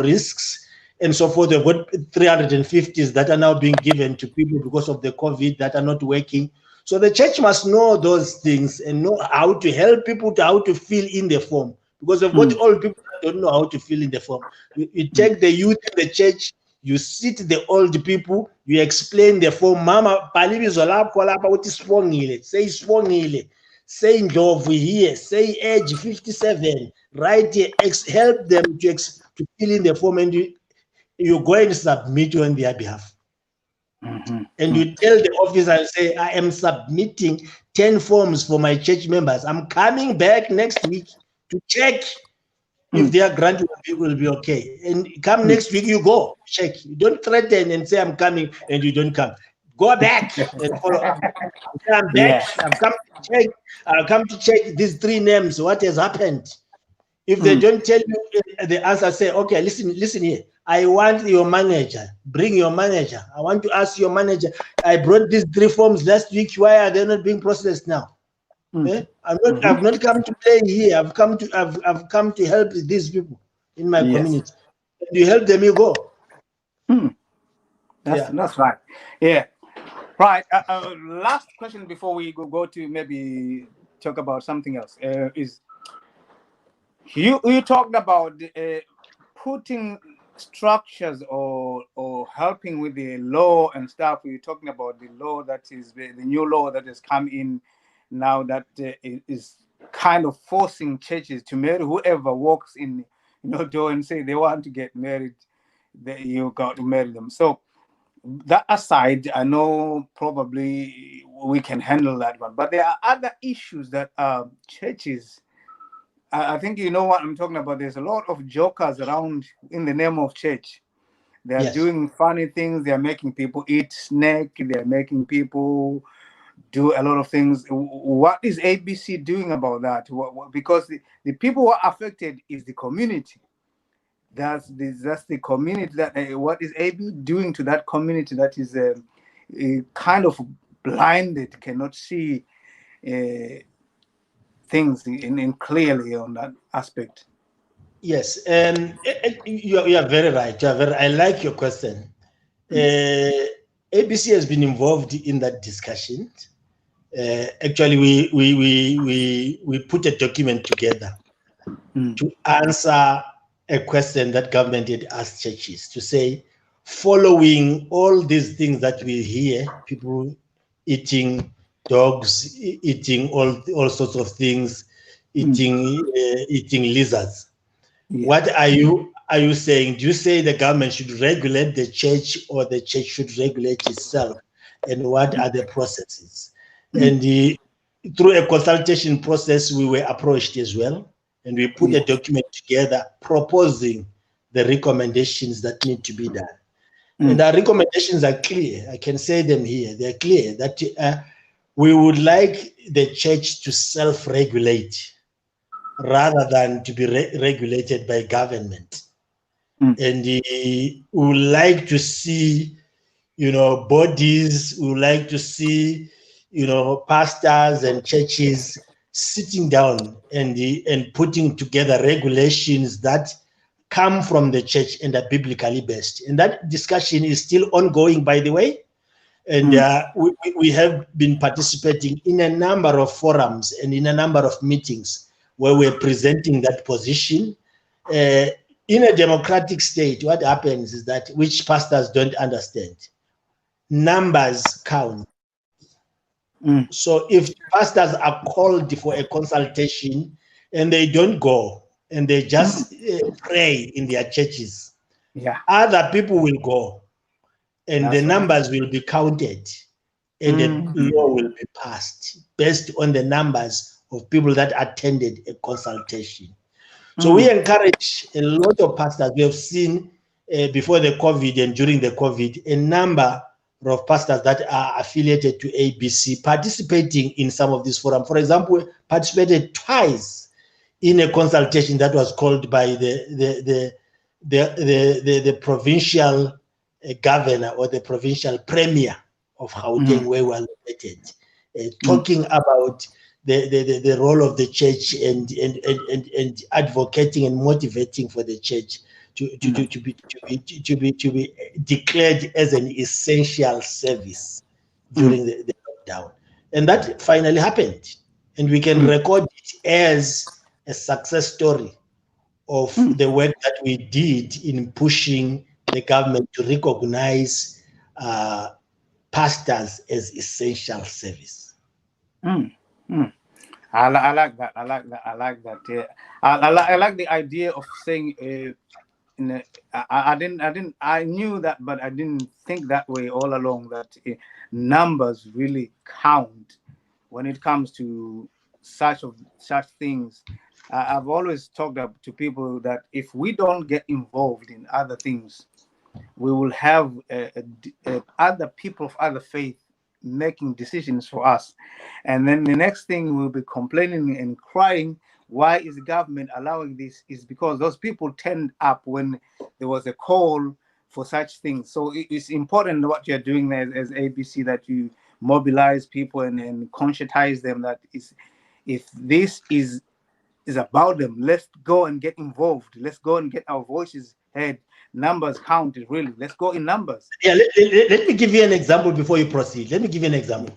risks and so forth. We've got 350s that are now being given to people because of the COVID that are not working. So the church must know those things and know how to help people to how to fill in the form, because we've got old people that don't know how to fill in the form. You take the youth in the church, you sit the old people, you explain the form. Mama, palibizo lapho lapha uthi sibongile, say sibongile, say Ndlovu here, say age 57, right here, help them to fill in the form, and you go and submit on their behalf. And you tell the officer and say, I am submitting 10 forms for my church members. I'm coming back next week to check if their grant will be okay. And come next week, you go check. You don't threaten and say, I'm coming, and you don't come. Go back and follow up. I'm back. I've come to check. I've come to check these 3 names. What has happened? If they don't tell you the answer, say, okay, listen here. I want your manager. Bring your manager. I want to ask your manager. I brought these 3 forms last week. Why are they not being processed now? I've not come to play here. I've come to help these people in my community. And you help them, you go. That's right. Yeah. Right. Last question before we go to maybe talk about something else is you talked about putting structures or helping with the law and stuff. We're talking about the law that is the new law that has come in now that is kind of forcing churches to marry whoever walks in door and say they want to get married, you got to marry them. So that aside, I know probably we can handle that one, but there are other issues that churches, I think you know what I'm talking about. There's a lot of jokers around in the name of church. They're doing funny things. They're making people eat snake. They're making people do a lot of things. What is ABC doing about that? Because the people who are affected is the community. That's the community. That what is AB doing to that community that is kind of blinded, cannot see things in clearly on that aspect? Yes, you are very right. I like your question. ABC has been involved in that discussion. Actually, we put a document together to answer a question that government had asked churches, to say, following all these things that we hear, people eating dogs, eating all sorts of things, eating lizards. What are you are you saying? Do you say the government should regulate the church or the church should regulate itself? And what are the processes? And through a consultation process, we were approached as well. And we put a document together proposing the recommendations that need to be done. And our recommendations are clear. I can say them here. They're clear that we would like the church to self-regulate rather than to be regulated by government. And we would like to see, bodies, we would like to see, pastors and churches sitting down and putting together regulations that come from the church and are biblically based. And that discussion is still ongoing, by the way. And we have been participating in a number of forums and in a number of meetings where we're presenting that position. In a democratic state, what happens is that, which pastors don't understand, numbers count. So if pastors are called for a consultation and they don't go and they just pray in their churches, other people will go and that's the numbers will be counted and the law will be passed based on the numbers of people that attended a consultation. So we encourage a lot of pastors. We have seen before the COVID and during the COVID, a number of pastors that are affiliated to ABC participating in some of these forums. For example, participated twice in a consultation that was called by the provincial governor or the provincial premier of Gauteng, where we are located, talking about the role of the church and advocating and motivating for the church to be declared as an essential service during the lockdown. And that finally happened. And we can record it as a success story of the work that we did in pushing the government to recognize pastors as essential service. I like that. I like that. Yeah. I like the idea of saying. I knew that, but I didn't think that way all along. That numbers really count when it comes to such things. I've always talked to people that if we don't get involved in other things, we will have other people of other faith making decisions for us, and then the next thing we'll be complaining and crying, why is the government allowing this? Is because those people turned up when there was a call for such things. So it's important what you're doing there as ABC, that you mobilize people and conscientize them that if this is about them, let's go and get involved. Let's go and get our voices heard. Numbers counted, really. Let's go in numbers. Yeah, let me give you an example before you proceed. Let me give you an example.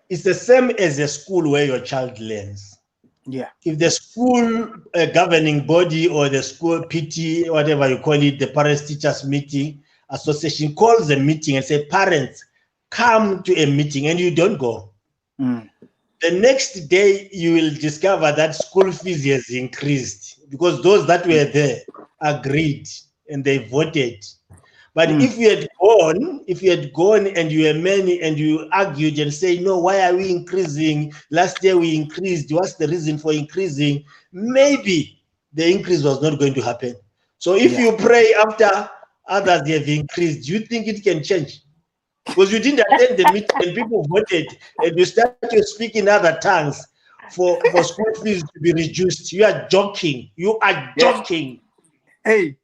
It's the same as a school where your child learns. Yeah. If the school governing body or the school PT, whatever you call it, the parents teachers meeting association calls a meeting and say, parents, come to a meeting, and you don't go. The next day you will discover that school fees has increased because those that were there agreed and they voted. But if you had gone and you were many and you argued and say, no, why are we increasing? Last year we increased. What's the reason for increasing? Maybe the increase was not going to happen. So if you pray after others have increased, do you think it can change? Because you didn't attend the meeting and people voted and you started speaking other tongues for school fees to be reduced. You are joking. You are joking. Hey.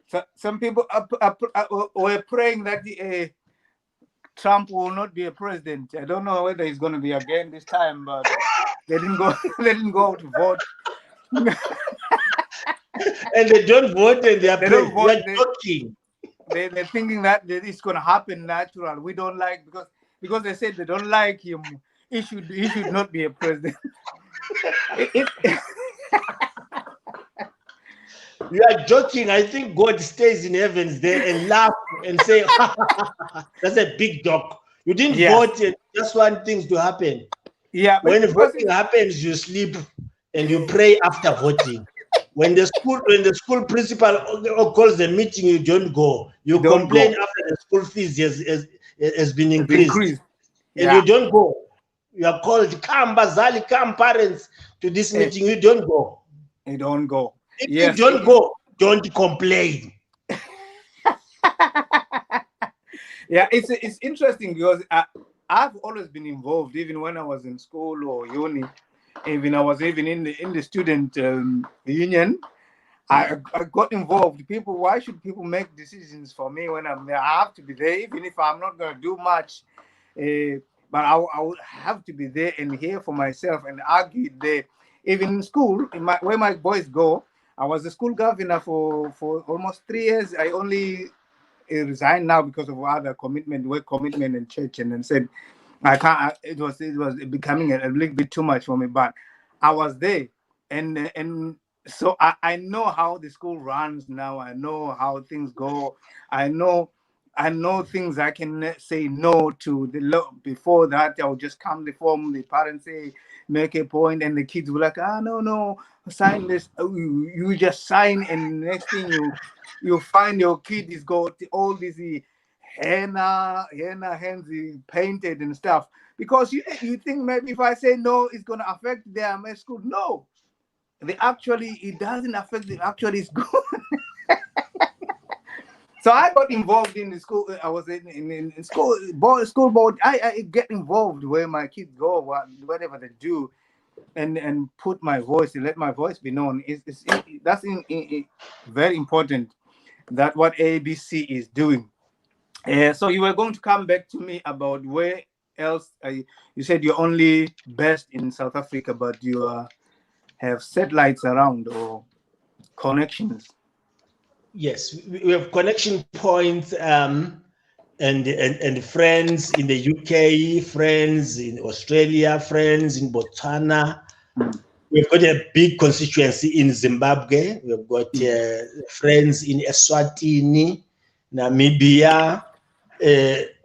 So some people were praying that Trump will not be a president. I don't know whether he's going to be again this time, but they didn't go. They didn't go to vote. And they don't vote, and they don't vote. They're joking. They're thinking that it's going to happen natural. We don't like because they said they don't like him. He should not be a president. You are joking. I think God stays in heavens there and laugh and say, that's a big joke. You didn't vote and just want things to happen. Yeah. When voting happens, you sleep and you pray after voting. When the school principal calls the meeting, you don't go. You Don't complain go. after the school fees has been It's increased, and Yeah. you don't go. You are called, come, Bazali, come, parents, to this meeting. You don't go. You don't go. If you Yes. don't go, don't complain. Yeah, it's interesting because I've always been involved, even when I was in school or uni. Even I was even in the student union. I got involved. People, why should people make decisions for me when I'm there? I have to be there, even if I'm not going to do much. But I would have to be there and hear for myself and argue there. Even in school, where my boys go, I was the school governor for almost 3 years. I only resigned now because of other commitment, work commitment, and church, and then said I can't. It was becoming a little bit too much for me. But I was there, and so I know how the school runs now. I know how things go. I know things I can say no to. Before that, I would just come the form. The parents say, make a point, and the kids were like, "Ah, no, sign this." You just sign, and next thing you find your kid is got all these henna hands painted and stuff. Because you think maybe if I say no, it's gonna affect their school. No, it doesn't affect the actually it's good. So I got involved in the school. I was in school board. I get involved where my kids go, whatever they do, and put my voice, let my voice be known. That's very important. That what ABC is doing. So you were going to come back to me about where else. You said you're only based in South Africa, but you have satellites around or connections. Yes, we have connection points and friends in the UK, friends in Australia, friends in Botswana. We've got a big constituency in Zimbabwe. We've got friends in Eswatini, Namibia,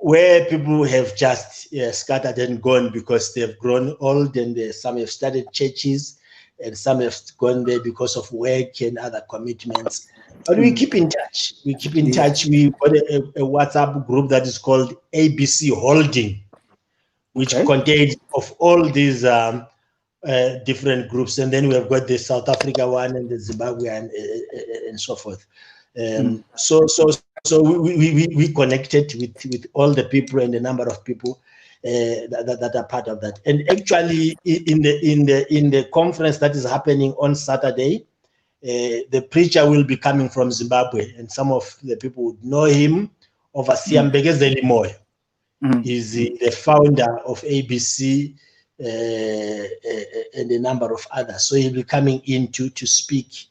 where people have just scattered and gone because they've grown old, and some have started churches, and some have gone there because of work and other commitments. But we keep in touch. We keep in touch. We got a WhatsApp group that is called ABC Holding, which contains of all these different groups, and then we have got the South Africa one and the Zimbabwe and so forth. So we connected with all the people and the number of people that are part of that. And actually, in the conference that is happening on Saturday, the preacher will be coming from Zimbabwe, and some of the people would know him. Overseer Mbegezeli Moyo is the founder of ABC. And a number of others. So he'll be coming in to speak.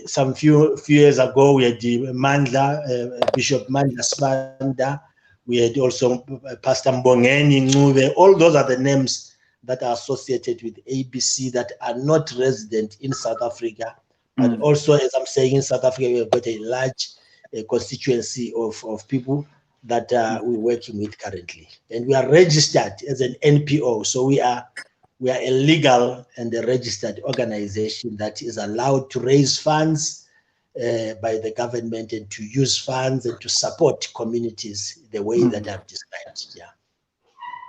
Some few years ago, we had Bishop Mandla Spanda. We had also Pastor Mbongeni Ncube. All those are the names that are associated with ABC that are not resident in South Africa. But also, as I'm saying, in South Africa, we have got a large constituency of people that we're working with currently, and we are registered as an NPO. So we are a legal and a registered organization that is allowed to raise funds by the government and to use funds and to support communities the way that I've described.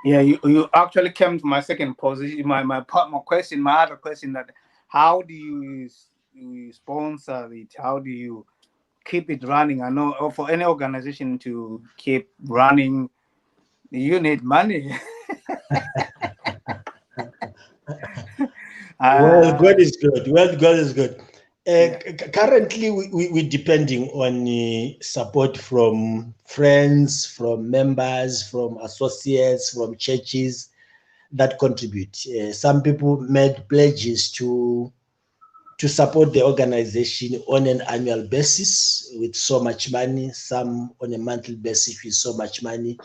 Yeah, you actually came to my second position. My question, my other question, that how do you sponsor it? How do you keep it running? I know for any organization to keep running, you need money. Well, God is good. God is good. Yeah. Currently, we're depending on support from friends, from members, from associates, from churches that contribute. Some people made pledges to support the organization on an annual basis with so much money, some on a monthly basis with so much money.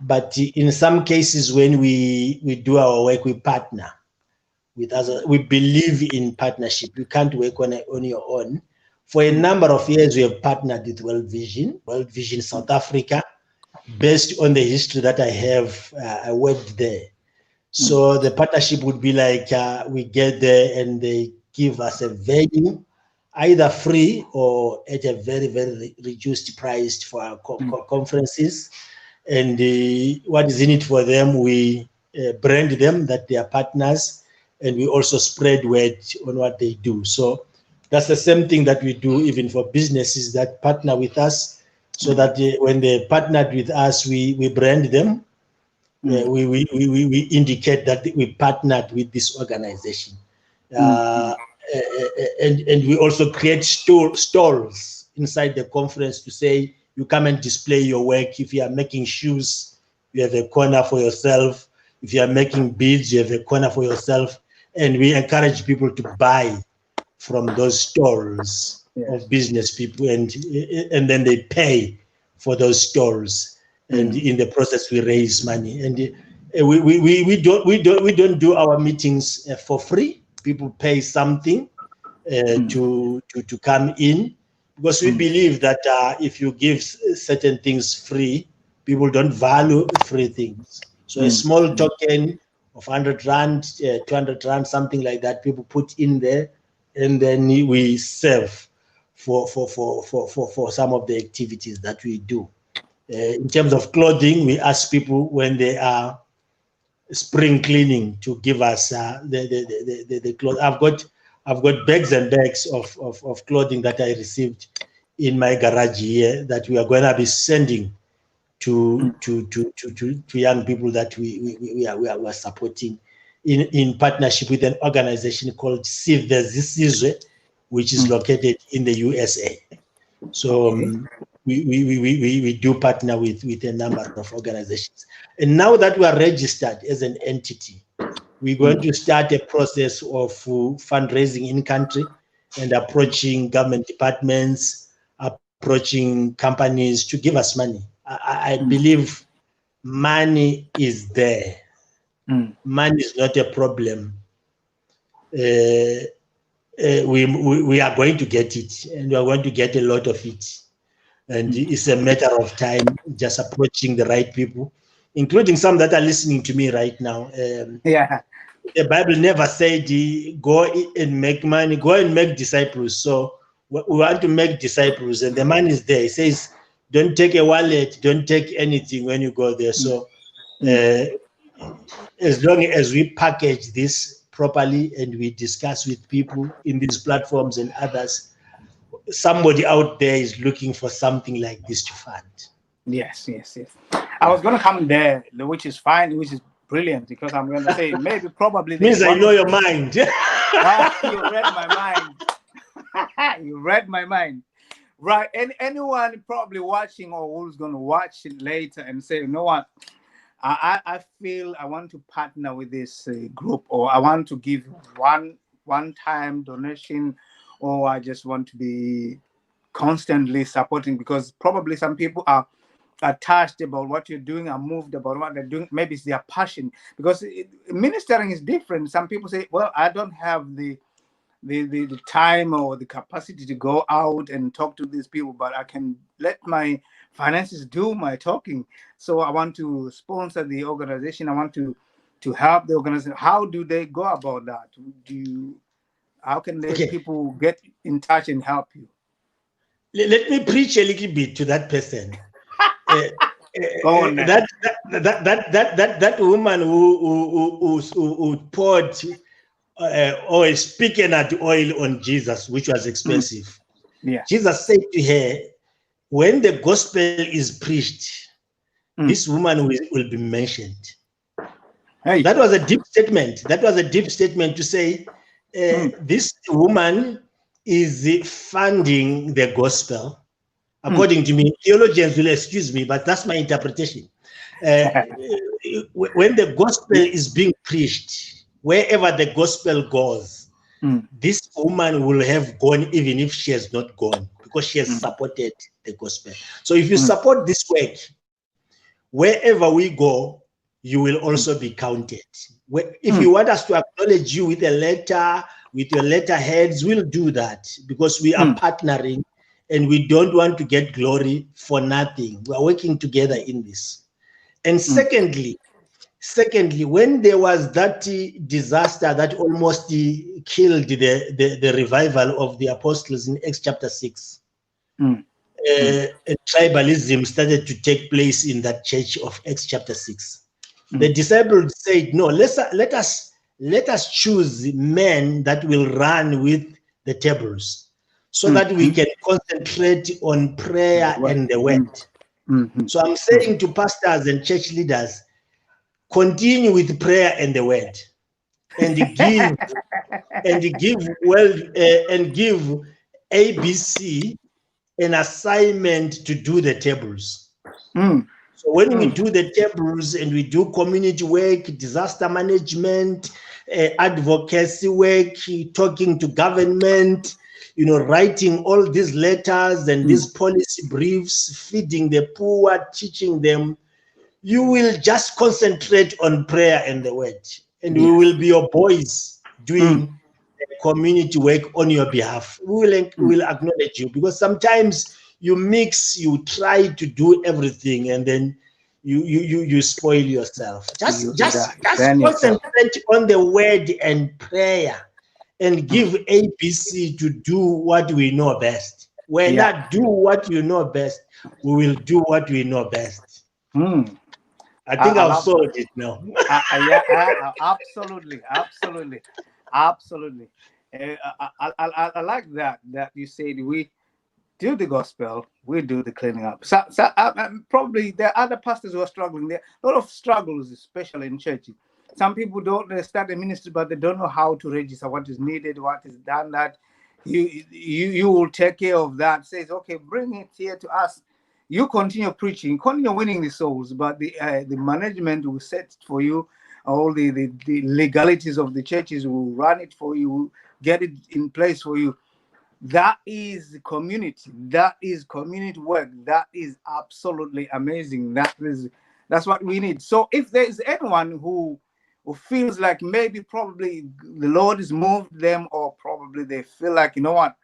But in some cases, when we do our work, we partner with others. We believe in partnership. You can't work on your own. For a number of years, we have partnered with World Vision South Africa, based on the history that I have. I worked there. So the partnership would be like we get there and they give us a venue either free or at a very, very reduced price for our conferences. And what is in it for them, we brand them that they are partners, and we also spread word on what they do. So that's the same thing that we do even for businesses that partner with us, so that when they partnered with us, we brand them. We indicate that we partnered with this organization. And we also create stalls inside the conference to say, you come and display your work. If you are making shoes, you have a corner for yourself. If you are making beads, you have a corner for yourself. And we encourage people to buy from those stalls of business people, and then they pay for those stalls. And in the process, we raise money. And we don't do our meetings for free. People pay something to come in, because we believe that if you give certain things free, people don't value free things. So a small token of 100 rand, 200 rand, something like that, people put in there, and then we serve for some of the activities that we do. In terms of clothing, we ask people when they are spring cleaning to give us the clothes. I've got bags and bags of clothing that I received in my garage here that we are going to be sending to young people that we are supporting in partnership with an organization called Save the Zizwe, which is located in the USA. So we do partner with a number of organizations. And now that we are registered as an entity, we're going to start a process of fundraising in country and approaching government departments, approaching companies to give us money. I believe money is there. Money is not a problem. We are going to get it, and we are going to get a lot of it. And it's a matter of time just approaching the right people, including some that are listening to me right now. The Bible never said, go and make money, go and make disciples. So we want to make disciples, and the money is there. It says, don't take a wallet, don't take anything when you go there. So as long as we package this properly and we discuss with people in these platforms and others, somebody out there is looking for something like this to fund. Yes. I was going to come there, which is fine, which is brilliant, because I'm going to say maybe probably means I know your mind. You read my mind. You read my mind. Right. And anyone probably watching or who's going to watch it later and say, you know what, I feel I want to partner with this group, or I want to give one-time donation, or I just want to be constantly supporting, because probably some people are touched about what you're doing, are moved about what they're doing. Maybe it's their passion, because ministering is different. Some people say, well, I don't have the time or the capacity to go out and talk to these people, but I can let my finances do my talking. So I want to sponsor the organization. I want to help the organization. How do they go about that? How can people get in touch and help you? Let me preach a little bit to that person. Go on, that woman who poured oil, speaking at oil on Jesus, which was expensive. Jesus said to her, when the gospel is preached, this woman will be mentioned. Hey. That was a deep statement. That was a deep statement to say, this woman is funding the gospel. According to me, theologians will excuse me, but that's my interpretation. When the gospel is being preached, wherever the gospel goes, this woman will have gone even if she has not gone, because she has supported the gospel. So if you support this work, wherever we go, you will also be counted. If you want us to acknowledge you with a letter, with your letterheads, we'll do that, because we are partnering and we don't want to get glory for nothing. We are working together in this. And secondly, Secondly, when there was that disaster that almost killed the revival of the apostles in Acts chapter 6, tribalism started to take place in that church of Acts chapter 6. The disciples said, no, let us choose men that will run with the tables so that we can concentrate on prayer and the word. So I'm saying to pastors and church leaders, continue with prayer and the word, and give ABC an assignment to do the tables. So when we do the tables and we do community work, disaster management, advocacy work, talking to government, writing all these letters and these policy briefs, feeding the poor, teaching them, you will just concentrate on prayer and the word. And we will be your boys doing community work on your behalf. We will acknowledge you, because sometimes you try to do everything, and then you spoil yourself. Just concentrate on the word and prayer, and give ABC to do what we know best. When not do what you know best, we will do what we know best. I think I've solved it now. Absolutely. I like that you said we do the gospel, we do the cleaning up. So probably there are other pastors who are struggling. There are a lot of struggles, especially in churches. Some people don't start a ministry, but they don't know how to register what is needed, what is done. That you will take care of that. Says, okay, bring it here to us. You continue preaching, continue winning the souls, but the management will set for you. All the legalities of the churches will run it for you, get it in place for you. That is community. That is community work. That is absolutely amazing. That's what we need. So if there is anyone who feels like maybe probably the Lord has moved them, or probably they feel like, you know what,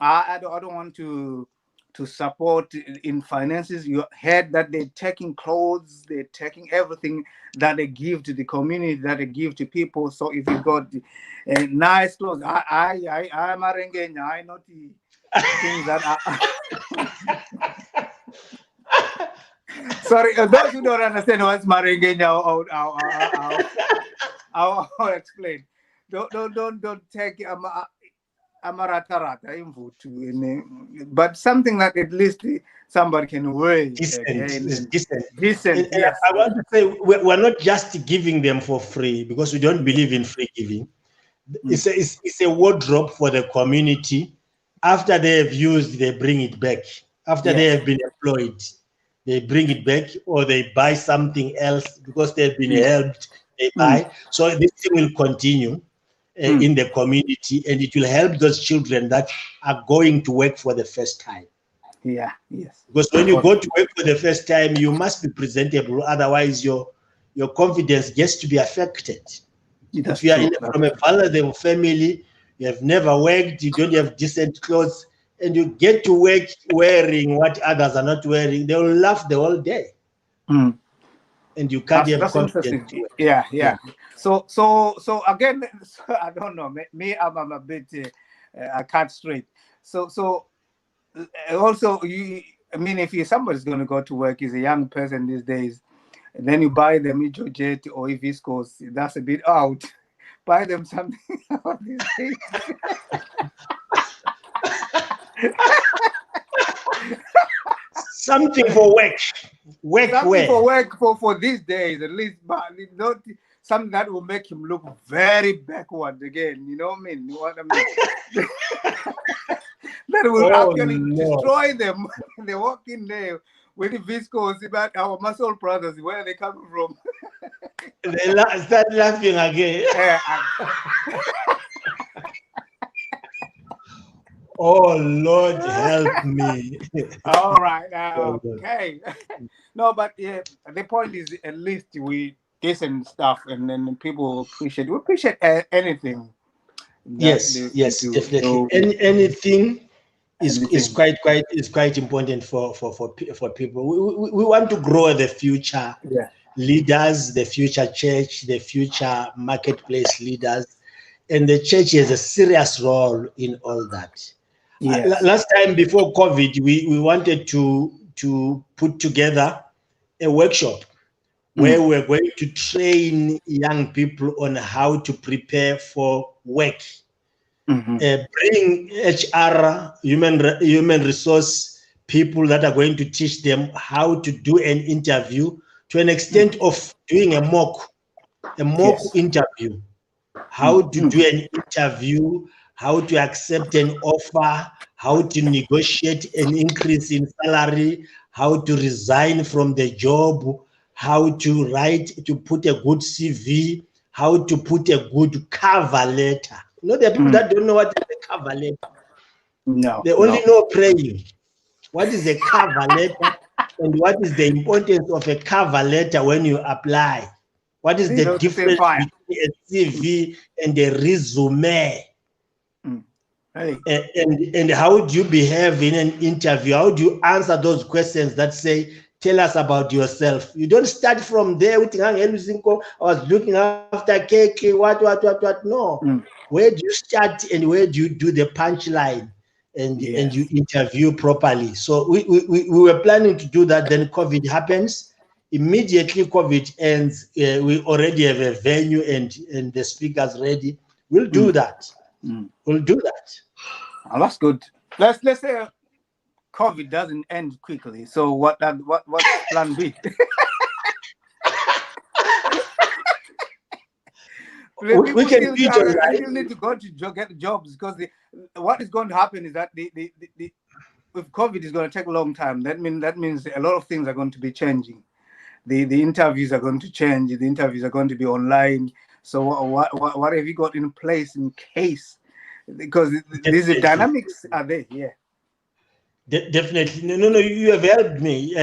I don't want to support in finances. You heard that they're taking clothes, they're taking everything that they give to the community, that they give to people. So if you got nice clothes, I'm a Rengenya, I know the things that are sorry, those who don't understand what's Marengenya, I'll explain. Don't take but something that at least somebody can wear. Decent. Yes. I want to say we're not just giving them for free, because we don't believe in free giving. It's a wardrobe for the community. After they have used, they bring it back. After they have been employed, they bring it back, or they buy something else because they've been helped. They buy. So this thing will continue in the community, and it will help those children that are going to work for the first time. Yeah, yes. Because when you go to work for the first time, you must be presentable. Otherwise, your confidence gets to be affected. If you are from a vulnerable family, you have never worked, you don't have decent clothes, and you get to work wearing what others are not wearing, they will laugh the whole day. And you can't have confidence. Yeah. So again, I don't know. Me, I'm a bit I can't straight. So also, if somebody's going to go to work, is a young person these days, and then you buy them Jet or Viscos, that's a bit out. Buy them something of these days. Something for work. For these days, at least, but not something that will make him look very backward again. You know what I mean? That will actually destroy them. They walk in there with the viscos about our muscle brothers, where are they coming from? They start laughing again. Oh, Lord, help me. All right. Okay. No, but the point is, at least we decent stuff, and then people appreciate. We appreciate anything. Yes, definitely. So, anything is quite important for people. We want to grow the future leaders, the future church, the future marketplace leaders, and the church has a serious role in all that. Yes. Last time before COVID, we wanted to put together a workshop where we're going to train young people on how to prepare for work. Bring HR, human resource people that are going to teach them how to do an interview to an extent of doing a mock Yes. interview, how to do an interview, how to accept an offer, how to negotiate an increase in salary, how to resign from the job, how to put a good CV, how to put a good cover letter. You know, there are people that don't know what is a cover letter. No. They only know praying. What is a cover letter? And what is the importance of a cover letter when you apply? What is the To say difference fire. between a CV and a resume? Hey. And how do you behave in an interview? How do you answer those questions that say, tell us about yourself? You don't start from there with I was looking after cake, what. No. Where do you start and where do you do the punchline and you interview properly? So we were planning to do that. Then COVID happens. Immediately COVID ends, we already have a venue and the speakers ready. We'll do that. We'll do that. Oh, that's good. Let's say COVID doesn't end quickly. So what's plan B? We can do it online. Still need to go to get jobs because what is going to happen is that with COVID is going to take a long time. That means a lot of things are going to be changing. The interviews are going to change. The interviews are going to be online. So what have you got in place in case? Because these dynamics are there. Yeah. Definitely. No. You have helped me.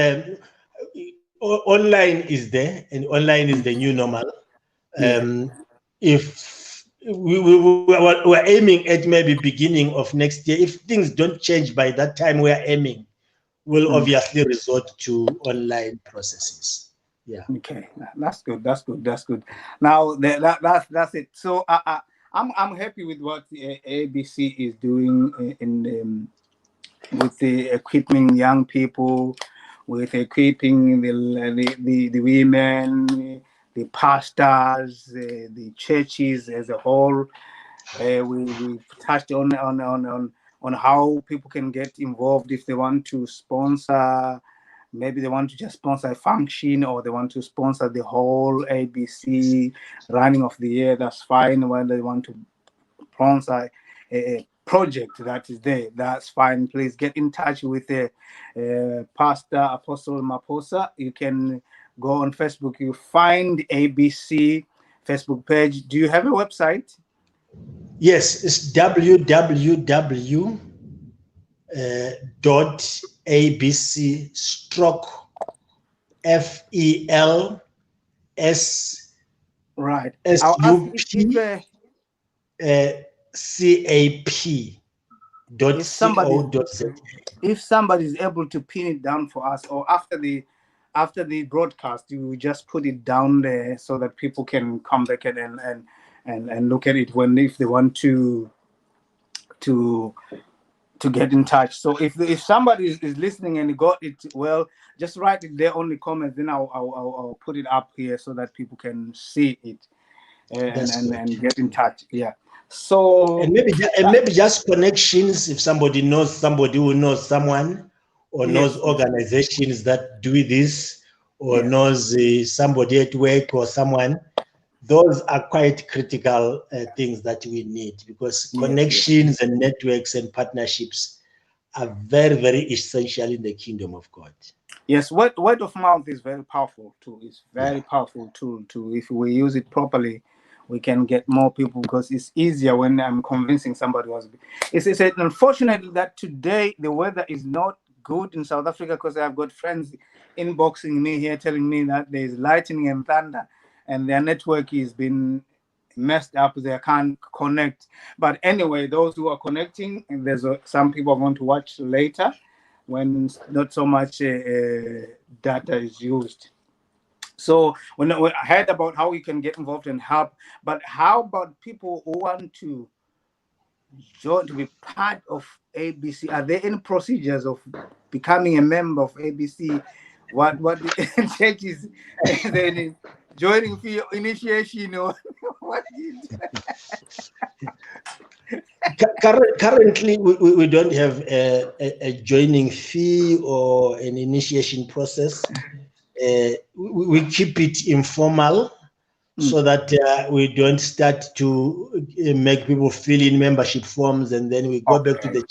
Online is there, and online is the new normal. If we're aiming at maybe beginning of next year, if things don't change by that time, we're aiming, we'll obviously resort to online processes. Yeah. Okay, that's good. Now that's it. So I'm happy with what ABC is doing in with the equipping young people, with equipping the women, the pastors, the churches as a whole. We touched on how people can get involved if they want to sponsor. Maybe they want to just sponsor a function or they want to sponsor the whole ABC running of the year. That's fine. When they want to sponsor a project that is there, that's fine. Please get in touch with Pastor Apostle Maphosa. You can go on Facebook. You find ABC Facebook page. Do you have a website? Yes, it's www.abc stroke FELS right SUP CAP.co.za. If somebody is able to pin it down for us, or after the broadcast, you just put it down there so that people can come back and look at it if they want to get in touch. So if somebody is listening and got it, well, just write it there on the comments. Then I'll put it up here so that people can see it and get in touch. Yeah. So and maybe just connections. If somebody knows somebody who knows someone, or knows organizations that do this, or knows somebody at work or someone, those are quite critical things that we need, because connections and networks and partnerships are very, very essential in the kingdom of God. Yes, word of mouth is very powerful too. It's very powerful tool too. If we use it properly, we can get more people, because it's easier when I'm convincing somebody else. It's unfortunately that today the weather is not good in South Africa, because I've got friends inboxing me here telling me that there's lightning and thunder and their network has been messed up. They can't connect. But anyway, those who are connecting, and there's some people are going to watch later when not so much data is used. So when I heard about how you can get involved and help, but how about people who want to join to be part of ABC? Are there any procedures of becoming a member of ABC? What the church is then joining fee initiation or what do you do? Currently, we don't have a joining fee or an initiation process. We keep it informal so that we don't start to make people fill in membership forms and then we go back to the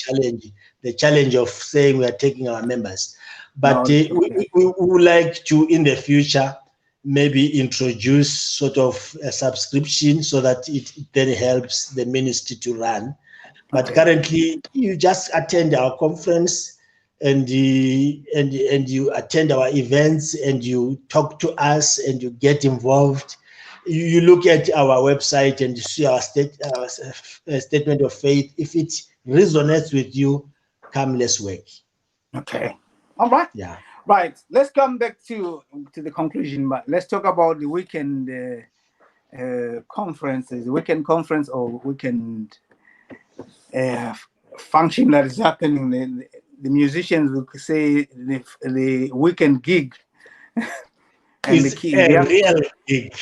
challenge of saying we are taking our members. But we would like to, in the future, maybe introduce sort of a subscription so that it then helps the ministry to run. But currently, you just attend our conference and you attend our events and you talk to us and you get involved. You look at our website and you see our statement of faith. If it resonates with you, come, let's work. Okay. All right. Yeah. Right. Let's come back to the conclusion, but let's talk about the weekend conferences, weekend conference or weekend function that is happening. The musicians will say the weekend gig. And it's a real gig.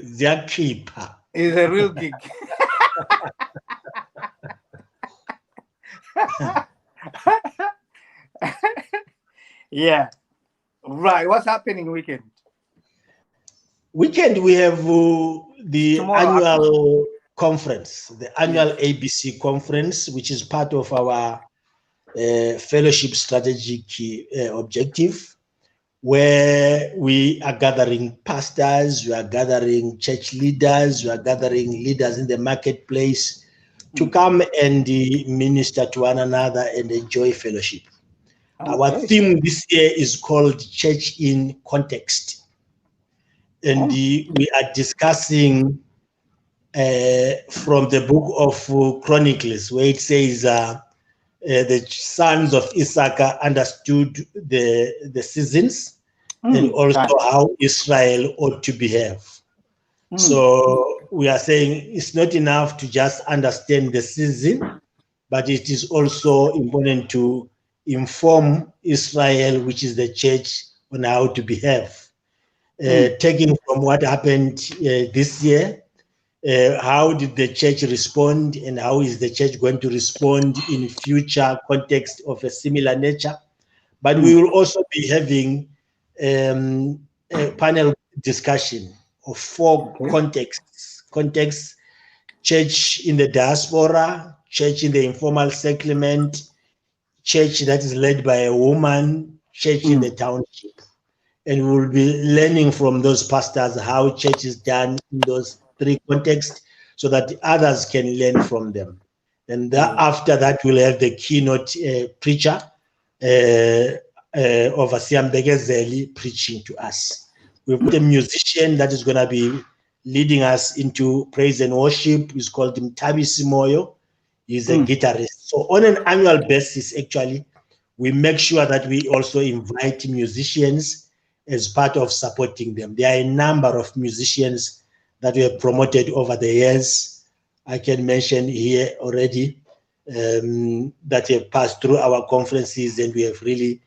Their keeper is a real gig. Yeah. Right. What's happening weekend? Weekend, we have the annual conference, the annual ABC conference, which is part of our fellowship strategic objective, where we are gathering pastors, we are gathering church leaders, we are gathering leaders in the marketplace to come and minister to one another and enjoy fellowship. Our theme this year is called Church in Context. And we are discussing from the book of Chronicles, where it says the sons of Issachar understood the seasons and also how Israel ought to behave. So we are saying it's not enough to just understand the season, but it is also important to inform Israel, which is the church, on how to behave. Taking from what happened this year, how did the church respond and how is the church going to respond in future context of a similar nature? But we will also be having a panel discussion of 4 contexts: church in the diaspora, church in the informal settlement, church that is led by a woman, church in the township. And we will be learning from those pastors how church is done in those 3 contexts so that others can learn from them. And after that, we'll have the keynote preacher, Overseer Mbegezeli, preaching to us. We've got a musician that is going to be leading us into praise and worship. He's called Mtabi Simoyo. He's a guitarist. So on an annual basis, actually, we make sure that we also invite musicians as part of supporting them. There are a number of musicians that we have promoted over the years. I can mention here already that have passed through our conferences, and we have really,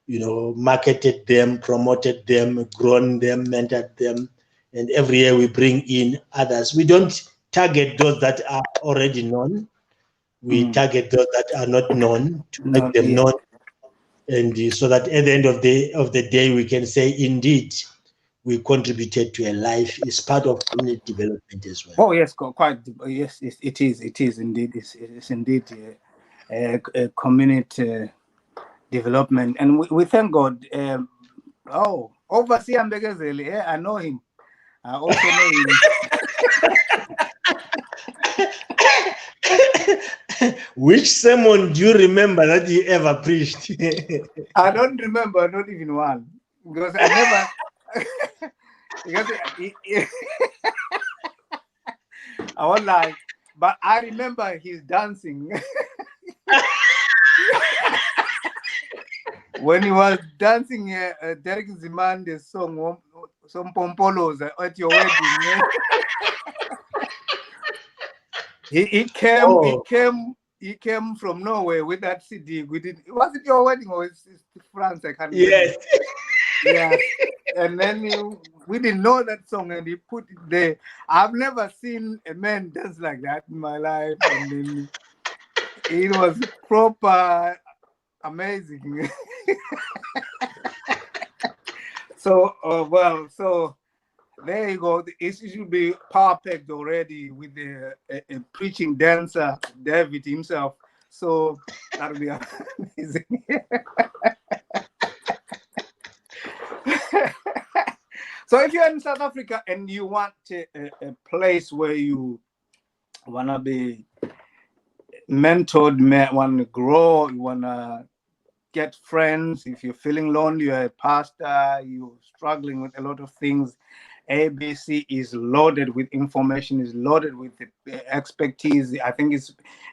marketed them, promoted them, grown them, mentored them, and every year we bring in others. We don't target those that are already known. We target those that are not known to make them known. And so that at the end of the day, we can say, indeed, we contributed to a life. It's part of community development as well. Oh yes, quite. Yes, it is. It is indeed. It's indeed a community development, and we thank God. Overseer Mbegezeli, I know him. I also know him. Which sermon do you remember that you ever preached? I don't remember, not even one, because I never. Because I was like, but I remember he's dancing. When he was dancing, Derek Zimande's song, some pompolos at your wedding. He came from Norway with that CD. Was it your wedding or is it France? I can't remember. Yes. Yes. And then we didn't know that song and he put it there. I've never seen a man dance like that in my life. And then it was proper amazing. So, so there you go. It should be perfect already with the preaching dancer, David himself. So that'll be amazing. So if you're in South Africa and you want a place where you want to be mentored, want to grow, you want to get friends, if you're feeling lonely, you're a pastor, you're struggling with a lot of things, ABC is loaded with information, is loaded with expertise. I think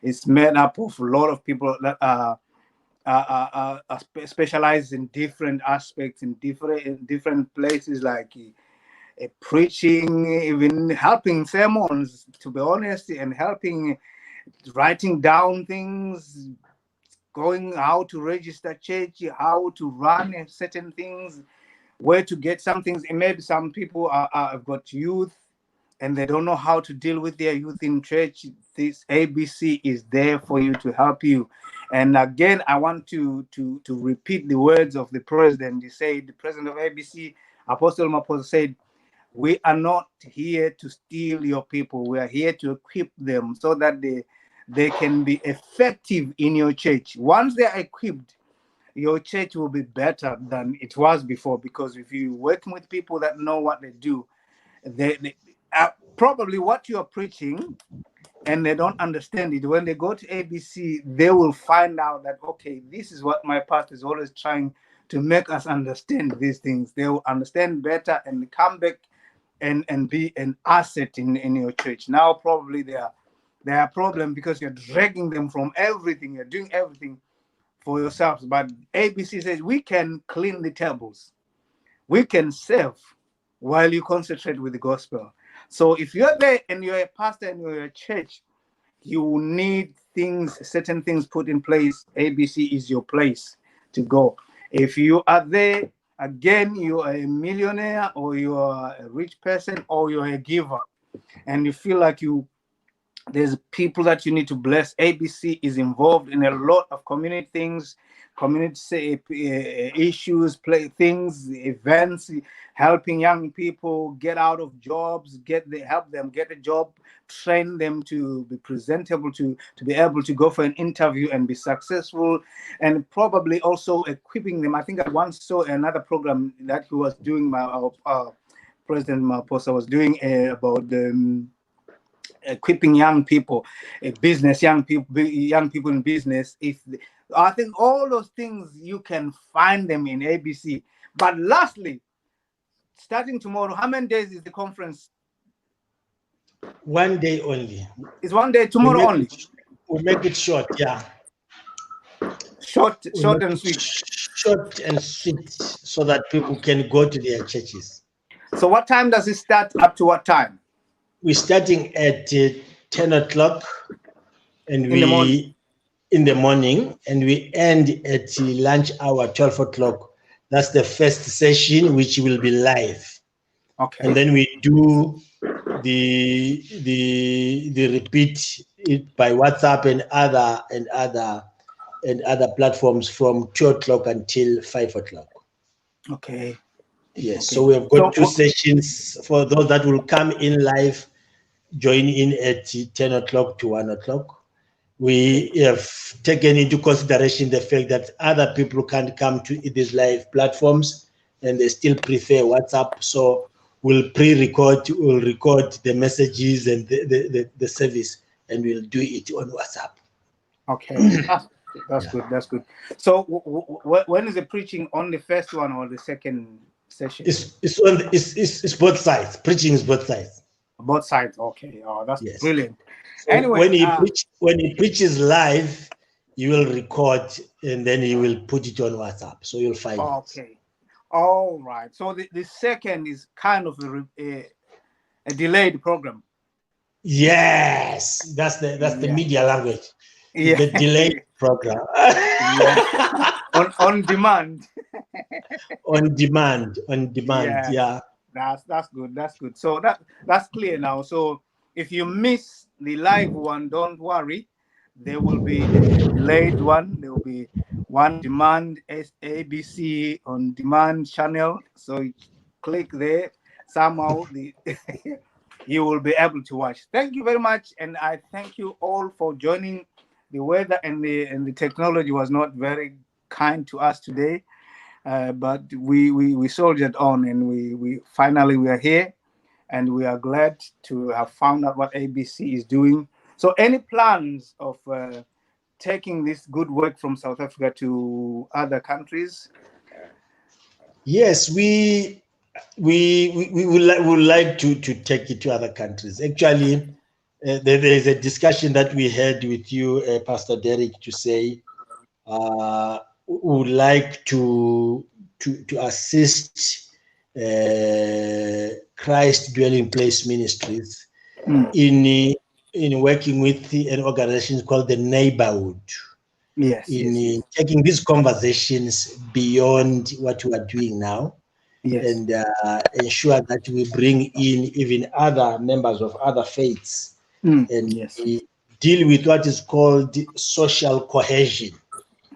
it's made up of a lot of people that are specialized in different aspects, in different places, like preaching, even helping sermons, to be honest, and helping writing down things, going how to register church, how to run certain things, where to get some things. And maybe some people have got youth and they don't know how to deal with their youth in church. This ABC is there for you, to help you. And again, I want to repeat the words of the president. He said, the president of ABC, Apostle Maphosa, said, we are not here to steal your people. We are here to equip them so that they can be effective in your church. Once they are equipped, your church will be better than it was before. Because if you're working with people that know what they do, they probably what you're preaching and they don't understand it, when they go to ABC, they will find out that, okay, this is what my pastor is always trying to make us understand these things. They will understand better and come back and be an asset in your church. Now probably they are a problem because you're dragging them from everything. You're doing everything for yourselves. But ABC says we can clean the tables. We can serve while you concentrate with the gospel. So if you're there and you're a pastor and you're a church, you need certain things put in place. ABC is your place to go. If you are there, again, you are a millionaire or you are a rich person or you're a giver, and you feel like there's people that you need to bless. ABC is involved in a lot of community things, community issues, things, events, helping young people get out of jobs, help them get a job, train them to be presentable, to be able to go for an interview and be successful, and probably also equipping them. I think I once saw another program that he was doing, President Maphosa was doing about the equipping young people, young people in business. I think all those things you can find them in ABC. But lastly, starting tomorrow, how many days is the conference? 1 day only. It's 1 day, tomorrow only. We'll make it short, yeah. Short and sweet. Short and sweet, so that people can go to their churches. So what time does it start? Up to what time? We're starting at 10 o'clock and in the morning, and we end at lunch hour, 12 o'clock. That's the first session, which will be live. Okay. And then we do the repeat it by WhatsApp and other platforms from 2 o'clock until 5 o'clock. Okay. Yes. Okay. So we have got two sessions for those that will come in live, join in at 10 o'clock to 1 o'clock. We have taken into consideration the fact that other people can't come to these live platforms and they still prefer WhatsApp. So we'll record the messages and the service, and we'll do it on WhatsApp. Okay. That's good. That's good. So when is the preaching, on the first one or the second session? It's both sides. Preaching is both sides. Both sides. Okay. Oh, that's brilliant. So anyway, when he preaches live, you will record and then he will put it on WhatsApp. So you'll find it. All right. So the second is kind of a delayed program. Yes, that's the Yeah. media language. It's Yeah. the delayed program. Yeah. On demand. On demand, on demand. Yes. Yeah. That's good. That's good. So that's clear now. So if you miss the live one, don't worry. There will be a delayed one. There will be one demand ABC on demand channel. So you click there. Somehow you will be able to watch. Thank you very much, and I thank you all for joining. The weather and the technology was not very kind to us today, but we soldiered on, and we finally we are here, and we are glad to have found out what ABC is doing. So, any plans of taking this good work from South Africa to other countries? Yes, we would like to take it to other countries. Actually, there is a discussion that we had with you, Pastor Derek, to say we would like to assist Christ Dwelling Place Ministries Mm. in working with an organization called the Neighborhood, Yes, in yes, yes, taking these conversations beyond what we are doing now, yes. and ensure that we bring in even other members of other faiths, Mm. and Yes. deal with what is called social cohesion.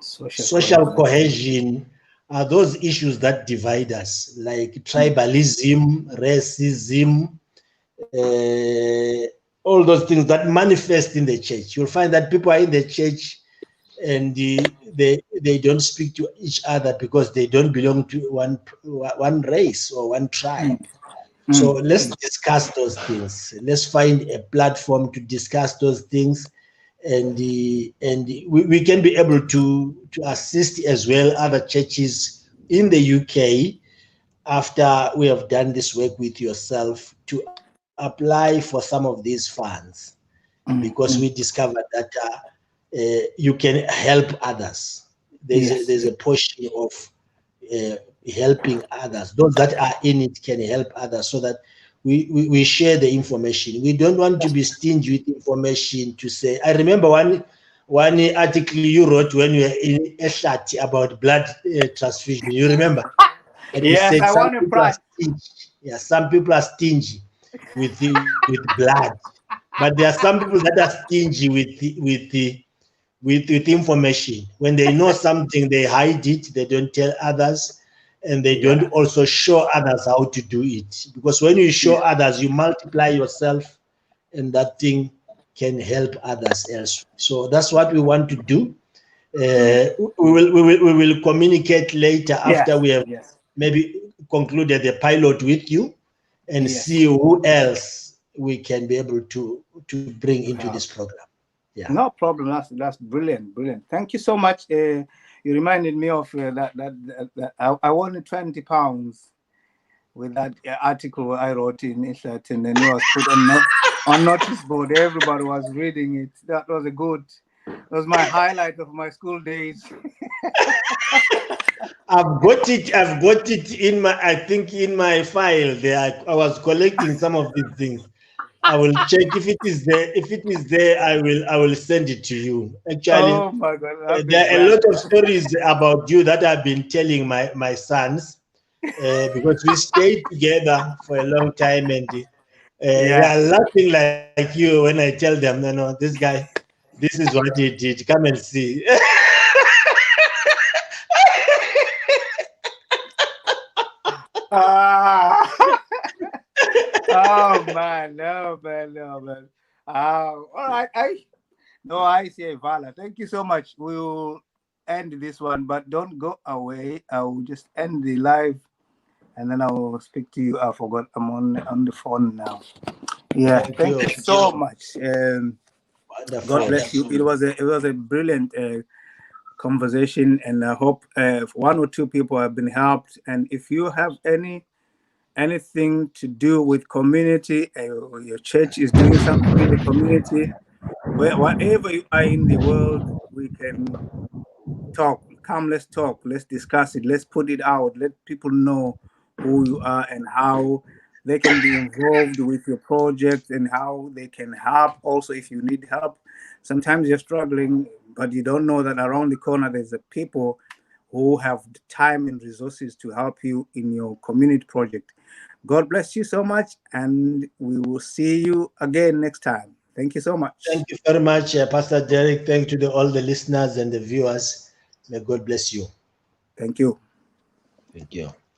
Social Social cohesion. cohesion are those issues that divide us, like Mm. tribalism, racism, all those things that manifest in the church. You'll find that people are in the church and they don't speak to each other because they don't belong to one race or one tribe. Mm. So Mm. let's discuss those things. Let's find a platform to discuss those things, and we can be able to assist as well other churches in the UK after we have done this work with yourself to apply for some of these funds, because Mm. we Mm. discovered that you can help others. There's Yes. a portion of uh, helping others. Those that are in it can help others, so that we share the information. We don't want to be stingy with information to say. I remember one article you wrote when you were in Eshat about blood transfusion. You remember? And you Yes, said I some want to people are price. stingy. Yeah, some people are stingy with blood, but there are some people that are stingy with information. When they know something, they hide it. They don't tell others, and they don't Yeah. also show others how to do it. Because when you show Yeah. others, you multiply yourself, and that thing can help others else. So that's what we want to do. Mm. We will communicate later after Yes. we have Yes. maybe concluded the pilot with you, and see Yes. who else we can be able to bring into this Uh, program. Yeah. no problem. That's brilliant. Brilliant. Thank you so much. You reminded me of that I wanted £20 with that article I wrote in Ishat, and then it was put on notice board. Everybody was reading it. That was a good. That was my highlight of my school days. I've got it in my, I think, in my file there. I was collecting some of these things. I will check if it is there. If it is there, I will send it to you. Actually, Oh my God, that'd be there are a grand. lot of stories about you that I've been telling my sons, because we stayed together for a long time, and they Yeah. are laughing like you when I tell them, no, this guy, this is what he did. Come and see. Ah. Oh man, no man, no man. All right. I say Vala. Thank you so much. We'll end this one, but don't go away. I will just end the live, and then I will speak to you. I forgot I'm on the phone now. Yeah, Thank thank you. you so much. God Wonderful. bless you. It was a brilliant conversation, and I hope one or two people have been helped. And if you have anything to do with community, your church is doing something in the community, wherever you are in the world, we can talk. come, let's talk, let's discuss it, let's put it out, let people know who you are and how they can be involved with your project and how they can help. Also, if you need help, sometimes you're struggling, but you don't know that around the corner there's a people who have the time and resources to help you in your community project. God bless you so much, and we will see you again next time. Thank you so much. Thank you very much, Pastor Derek. Thank you to all the listeners and the viewers. May God bless you. Thank you. Thank you.